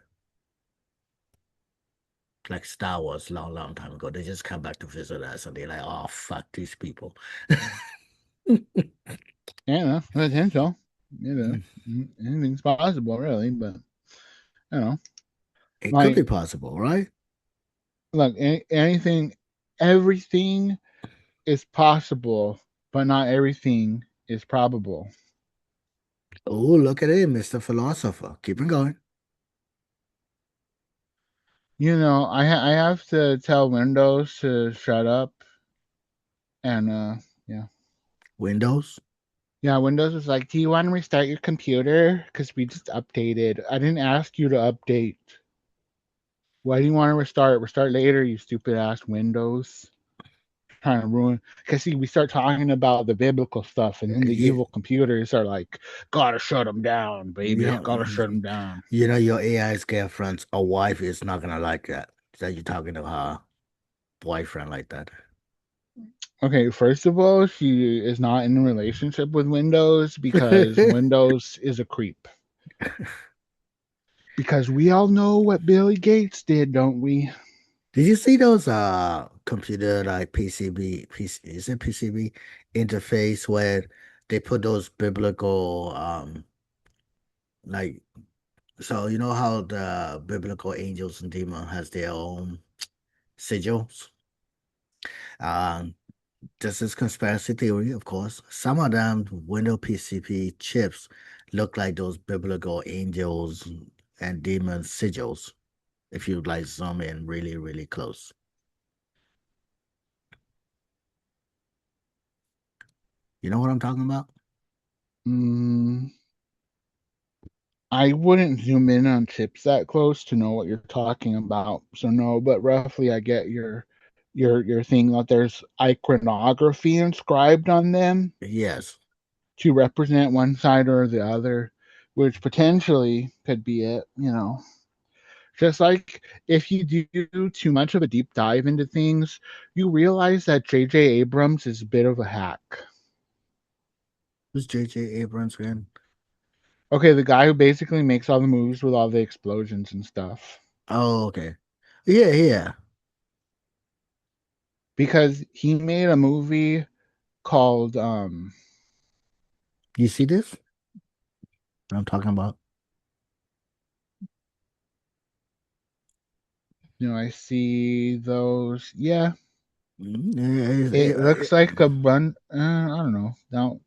like Star Wars, long, long time ago? They just come back to visit us, and they're like, "Oh fuck these people." Yeah, potential. You know, anything's possible, really. But you know, It could be like, possible, right? look, anything, everything is possible, but not everything is probable. Oh, look at it, Mr. Philosopher. Keep it going. I have to tell Windows to shut up, and yeah. Windows. Yeah, Windows was like, "Do you want to restart your computer? Because we just updated. I didn't ask you to update. Why do you want to restart? Restart later, you stupid ass Windows." Trying to ruin. Because see, we start talking about the biblical stuff, and then the Yeah, evil computers are like, "Gotta shut them down, baby. yeah. Gotta shut them down." Your AI's girlfriend's a wife is not gonna like that. That you're talking to her boyfriend like that. Okay, first of all, she is not in a relationship with Windows because Did Windows is a creep. Because we all know what Billy Gates did, don't we? you see those computer like PCB is it PCB interface where they put those biblical like so you know how the biblical angels and demons has their own sigils? Um this is conspiracy theory, of course. Some of them Windows PCB chips look like those biblical angels and demon sigils if you like zoom in really, really close. You know what I'm talking about? Mm, I wouldn't zoom in on chips that close to know what you're talking about. So no, but roughly I get your thing that there's iconography inscribed on them Yes. to represent one side or the other, which potentially could be it. Just like if you do too much of a deep dive into things, you realize that J.J. Abrams is a bit of a hack. Who's J.J. Abrams again? Okay, the guy who basically makes all the movies with all the explosions and stuff. Oh, okay. Yeah, yeah. Because he made a movie called You see this? What I'm talking about? I see those. Yeah, Yeah, it looks like a run. I don't know. Now,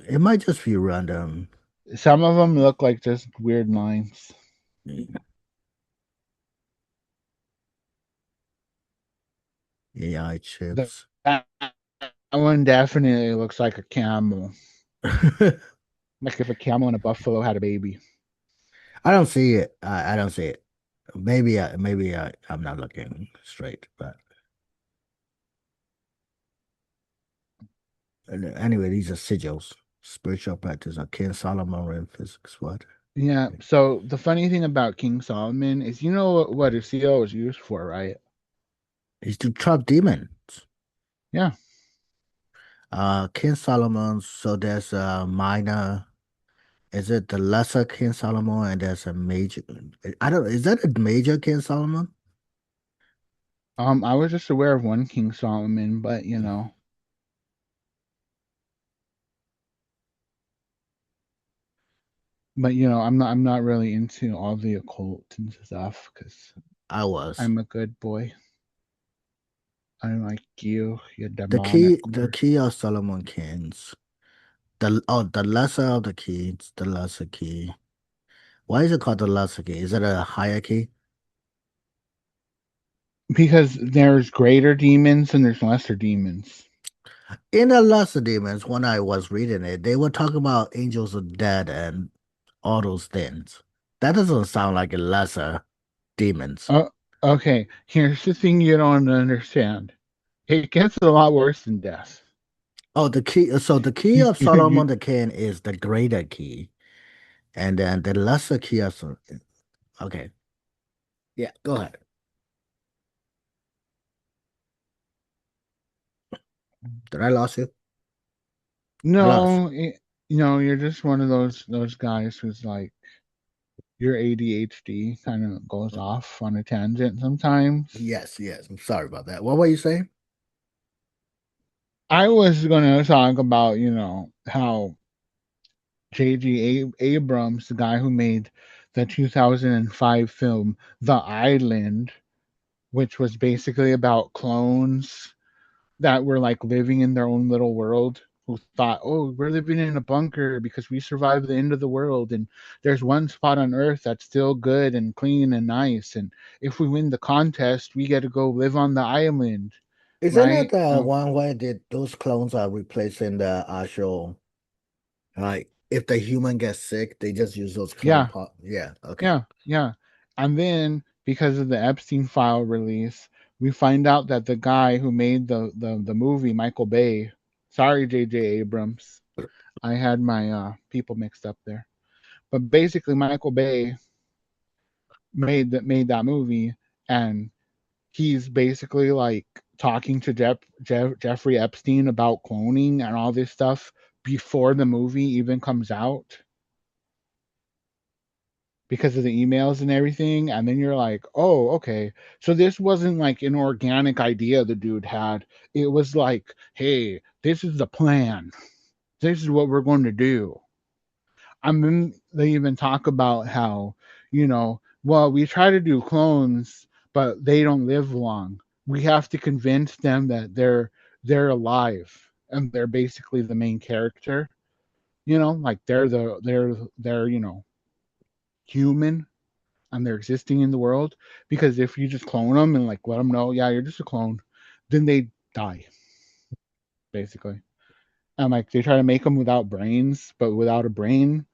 it might just be random some of them look like just weird lines. AI chips. That one definitely looks like a camel. I Like if a camel and a buffalo had a baby. don't see it. I don't see it. I'm not looking straight, but anyway, these are sigils. Spiritual practice of King Solomon in physics. What? Yeah. So the funny thing about King Solomon is, you know what a seal was used for, right? He's to trap demons. Yeah. King Solomon. So there's a minor. Is it the lesser King Solomon and there's a major? I don't. Is that a major King Solomon? I was just aware of one King Solomon, but I'm not really into all the occult and stuff because I was. I'm a good boy. Unlike you demonic The person. key of Solomon Kings. The lesser of the keys, the lesser key. Why is it called the lesser key? Is it a hierarchy? Because there's greater demons and there's lesser demons. In the lesser demons, when I was reading it, they were talking about angels of death and all those things. That doesn't sound like a lesser demons. Uh, Okay, here's the thing you don't understand. It gets a lot worse than death. Oh, the key. So the key You, of you, you Solomon the king is the greater key, and then the lesser key of. Okay. Yeah. Go ahead. Did I lose you? I lost. no, you're just one of those guys who's like your ADHD kind of goes off on a tangent sometimes. Yes. Yes. I'm sorry about that. What were you saying? I was gonna talk about, how J.G. Abrams, the guy who made the 2005 film The Island, which was basically about clones that were like living in their own little world, who thought, oh, we're living in a bunker because we survived the end of the world, and there's one spot on Earth that's still good and clean and nice, and if we win the contest, we get to go live on the island, Isn't it right? the one where those clones are replacing the actual, like, if the human gets sick, they just use those clone Yeah, part? Yeah. Okay. yeah. And then because of the Epstein file release, we find out that the guy who made the movie, Michael Bay, sorry, J.J. Abrams, I had my people mixed up there. But basically, Michael Bay made that movie, and he's basically like talking to Jeffrey Epstein about cloning and all this stuff before the movie even comes out because of the emails and everything. And then you're like, oh, okay. So this wasn't like an organic idea the dude had. It was like, hey, this is the plan. This is what we're going to do. I mean, they even talk about how, well, we try to do clones, but they don't live long. We have to convince them that they're alive and they're basically the main character. Like they're human and they're existing in the world. Because if you just clone them and like let them know, yeah, you're just a clone, then they die basically. And like they try to make them without brains, but without a brain,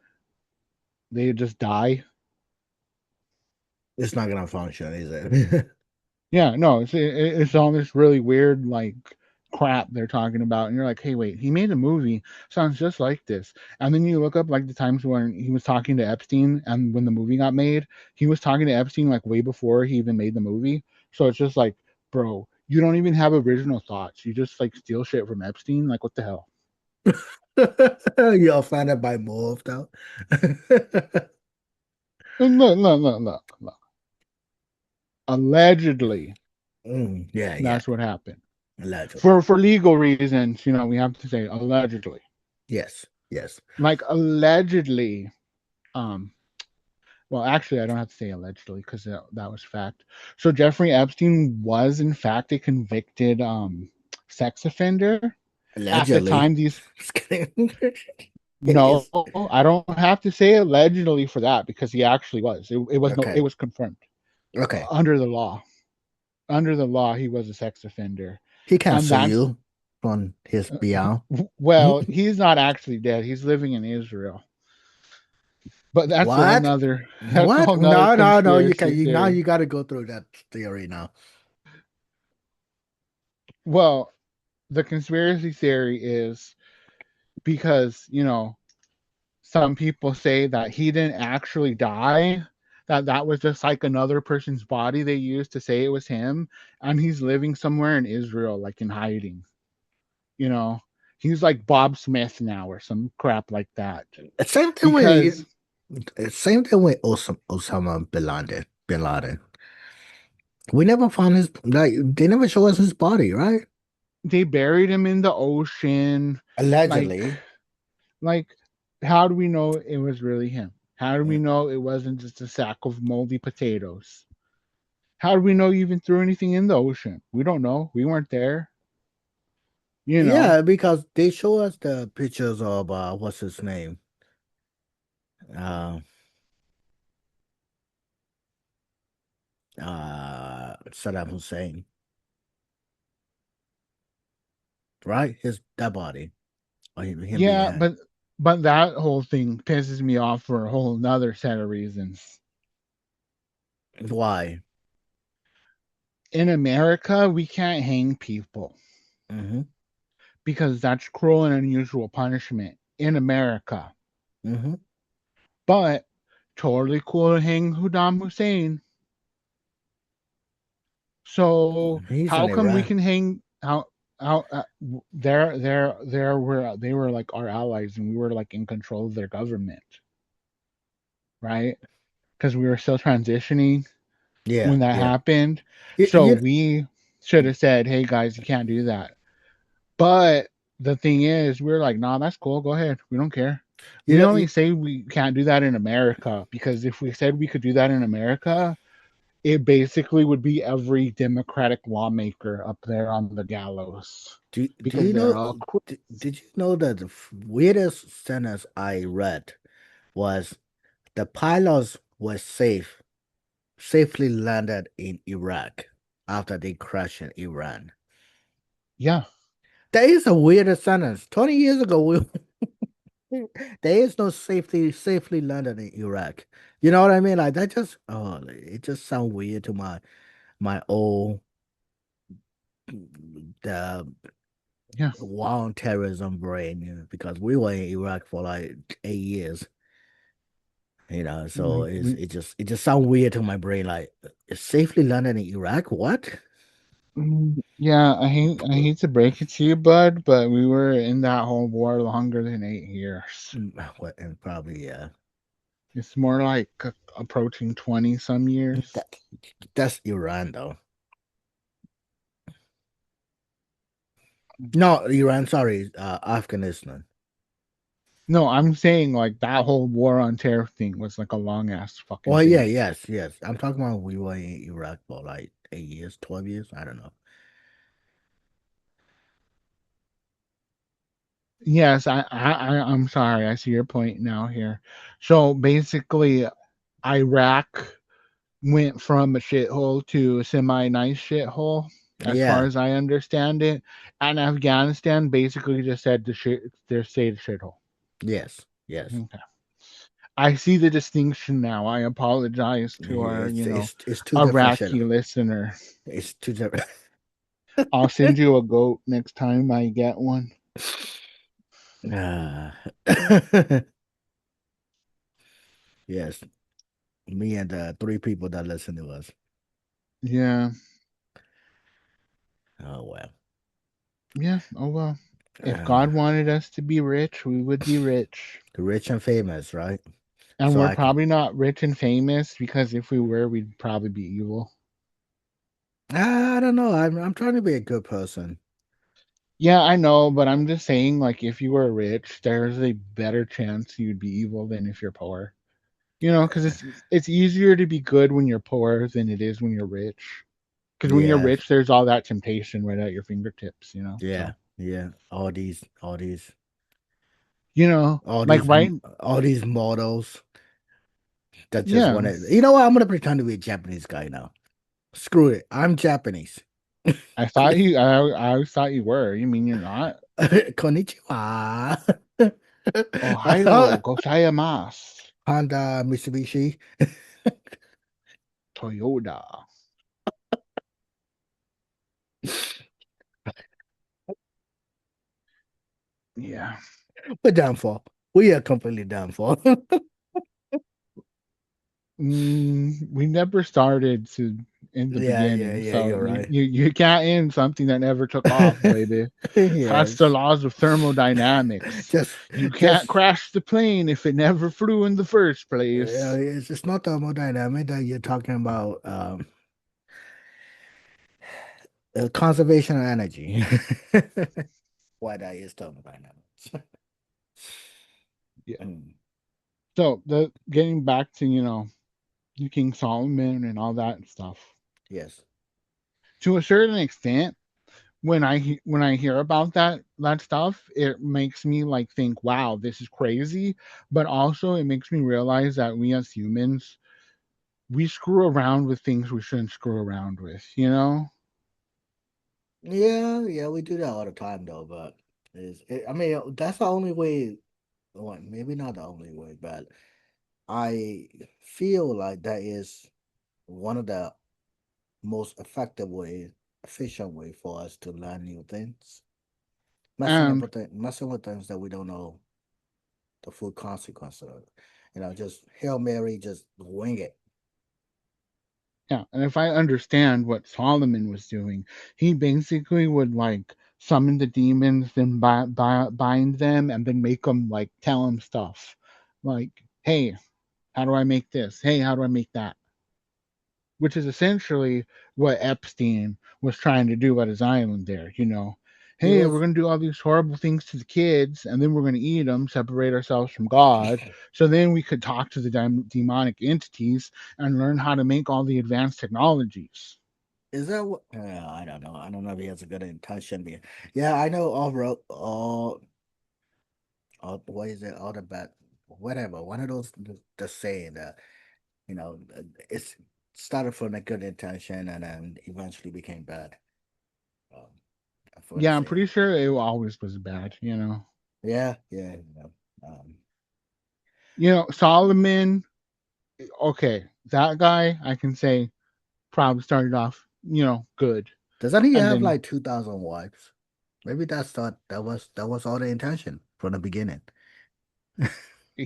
they just die. It's not gonna function, is it? Yeah, no, it's all this really weird like crap they're talking about, and you're like, hey, wait, he made a movie sounds just like this, and then you look up like the times when he was talking to Epstein, and when the movie got made, he was talking to Epstein like way before he even made the movie. So it's just like, bro, you don't even have original thoughts. You just like steal shit from Epstein. Like, what the hell? You're offended by more though. And look. Allegedly, Yeah, yeah. that's what happened. Allegedly. For legal reasons, we have to say allegedly. Yes, yes. Like allegedly, um well, actually I don't have to say allegedly because that was fact. So Jeffrey Epstein was in fact a convicted sex offender at the Allegedly. time these. Just kidding. No, Yes. I don't have to say allegedly for that because he actually was. It was no, it Okay. was confirmed Okay. under the law. Under the law, he was a sex offender, He can't and sue that's you on his beyond. well, he's not actually dead. He's living in Israel, but that's What? another. That's a What? whole nother No, no, no. You can conspiracy you now theory. you gotta go through that theory now. Well, the conspiracy theory is because, some people say that he didn't actually die, that that was just like another person's body they used to say it was him, and he's living somewhere in Israel, like in hiding. You know, he's like Bob Smith now or some crap like that. Same thing with Because Osama bin Laden. Bin Laden. We never found his, like, they never show us his body, right? they buried him in the ocean, like Allegedly. like how do we know it was really him? How do we Mm. know it wasn't just a sack of moldy potatoes? How do we know you even threw anything in the ocean? We don't know. We weren't there. You know. Yeah, because they show us the pictures of what's his name? Uh Saddam Hussein, right? His that body. Or him being Yeah, had. but that whole thing pisses me off for a whole another set of reasons. Why? In America, we can't hang people Mm-hmm. because that's cruel and unusual punishment in America. Mm-hmm. But totally cool to hang Saddam Hussein. So He's how in come we Iraq. can hang how they were like our allies and we were like in control of their government, right? Because we were still transitioning Yeah, when that yeah. happened. You, So you, we should have said, "Hey guys, you can't do that." But the thing is, we're like, "Nah, that's cool. Go ahead. We don't care." you We know, only say we can't do that in America because if we said we could do that in America, it basically would be every Democratic lawmaker up there on the gallows do because you they're know? all Did you know that the weirdest sentence I read was the pilots were safely landed in Iraq after they crashed in Iran. yeah. That is a weird sentence. 20 years ago, there is no safely landed in Iraq. You know what I mean? Like that just it just sounds weird to my old the Yeah. war on terrorism brain, because we were in Iraq for like 8 years. So it just sounds weird to my brain. Like, safely landed in Iraq? What? Yeah, I hate to break it to you, bud, but we were in that whole war longer than 8 years. What? And probably, yeah. It's more like approaching 20 some years. That that's Iran though. No, Iran. Sorry, Afghanistan. No, I'm saying like that whole war on terror thing was like a long ass fucking Well, yeah, thing. yes, yes. I'm talking about we were in Iraq for like 8 years, 12 years. I don't know. Yes, I'm sorry. I see your point now here. So basically, Iraq went from a shithole to a semi nice shithole, as far Yeah. as I understand it. And Afghanistan basically just said the shit, they say the shithole. Yes. Yes. Okay. I see the distinction now. I apologize to Yeah, our, it's two different shit. Iraqi listener. It's two different. I'll send you a goat next time I get one. Ah. Yes, me and the three people that listen to us. Yeah. Oh well. Yeah. Oh well. If Uh, God wanted us to be rich, we would be rich. the rich and famous, right? And So we're I can. probably not rich and famous because if we were, we'd probably be evil. I don't know. I'm trying to be a good person. Yeah, I know, but I'm just saying, like, if you were rich, there's a better chance you'd be evil than if you're poor. Because it's easier to be good when you're poor than it is when you're rich. Because when you're Yeah, rich, there's all that temptation right at your fingertips. yeah, So yeah. All like these, right, all these models that just yeah. want to. You know what? I'm gonna pretend to be a Japanese guy now. Screw it. I'm Japanese. I always thought you were. You mean you're not? Konnichiwa. Ohio gozaimasu. Honda, Mitsubishi. Toyota. Yeah. We're down for. We are completely down for. We never started to in the Yeah, yeah, beginning, yeah. so You're you right. you, you can't end something that never took off, baby. That's the Yes. laws of thermodynamics. Just, You can't just. crash the plane if it never flew in the first place. It's not thermodynamic that you're talking about. Conservation of energy. Why that is thermodynamics. Yeah. Mm, So the getting back to King Solomon and all that stuff. yes. To a certain extent, when I hear about that stuff, it makes me like think, wow, this is crazy. But also, it makes me realize that we as humans, we screw around with things we shouldn't screw around with. Yeah, yeah, we do that all the time though, but I mean, that's the only way. Well, maybe not the only way, but I feel like that is one of the most effective way, efficient way for us to learn new things. And Messing with things that we don't know the full consequence of. Just Hail Mary, just wing it. yeah, and if I understand what Solomon was doing, he basically would like summon the demons, then bind them, and then make them like tell him stuff, like, "Hey, how do I make this? Hey, how do I make that?" Which is essentially what Epstein was trying to do at his island there. He Hey, we're was going to do all these horrible things to the kids, and then we're going to eat them, separate ourselves from God, so then we could talk to the demonic entities and learn how to make all the advanced technologies. Is that what? I don't know. I don't know if he has a good intention. Yeah, I know all what is it? All the bad, whatever. One of those the saying that it's started from a good intention and then eventually became bad. Um, that's what Yeah, it's I'm saying. pretty sure it always was bad. Yeah, yeah. Um, Solomon, okay, that guy, I can say, probably started off, good. doesn't he And have then like 2,000 wives? Maybe that was all the intention from the beginning.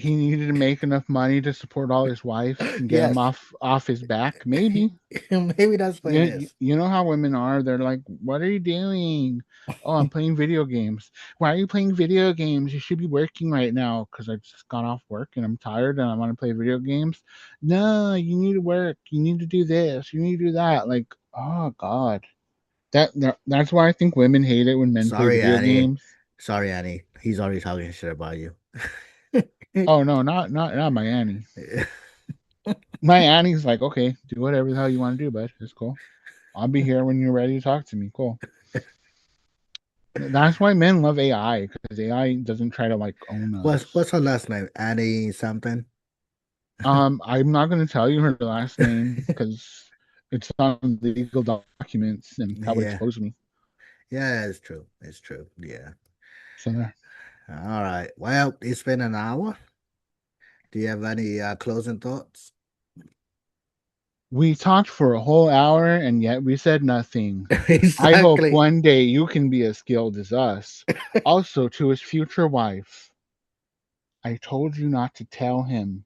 he needed to make enough money to support all his wives and get him Yes, off his back. Maybe. maybe that's what it You, is. you know how women are. They're like, "What are you doing?" "Oh, I'm playing video games." "Why are you playing video games? You should be working right now." "Because I just got off work and I'm tired and I want to play video games." "No, you need to work. You need to do this. You need to do that." Like, oh God, that's why I think women hate it when men play Sorry, video Annie. games. Sorry, Annie. He's already talking shit about you. Oh no, not my Annie. My Annie's like, okay, do whatever the hell you want to do, bud. It's cool. I'll be here when you're ready to talk to me. Cool. That's why men love AI because AI doesn't try to like own What's us. her last name? Annie something. I'm not going to tell you her last name because it's on the legal documents and that would Yeah, expose me. yeah, it's true. It's true. Yeah. So there. All right. Well, it's been an hour. Do you have any closing thoughts? We talked for a whole hour and yet we said nothing. I hope Exactly. one day you can be as skilled as us. Also, to his future wife, I told you not to tell him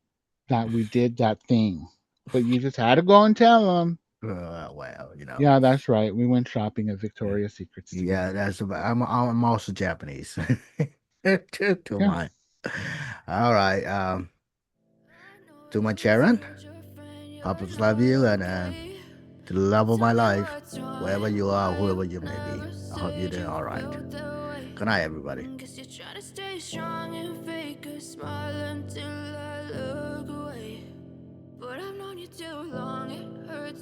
that we did that thing, but you just had to go and tell him. Well, Yeah, that's right. We went shopping at Victoria's Secrets yeah, together. that's about. I'm also Japanese. to Yeah. mine. All right. To my Sharon, Papa's love you, and to the love of my life, wherever you are, whoever you may be. I hope you're doing all right. Good night, everybody. Guess you're trying to stay strong and fake a smile until I look away. But I've known you too long, it hurts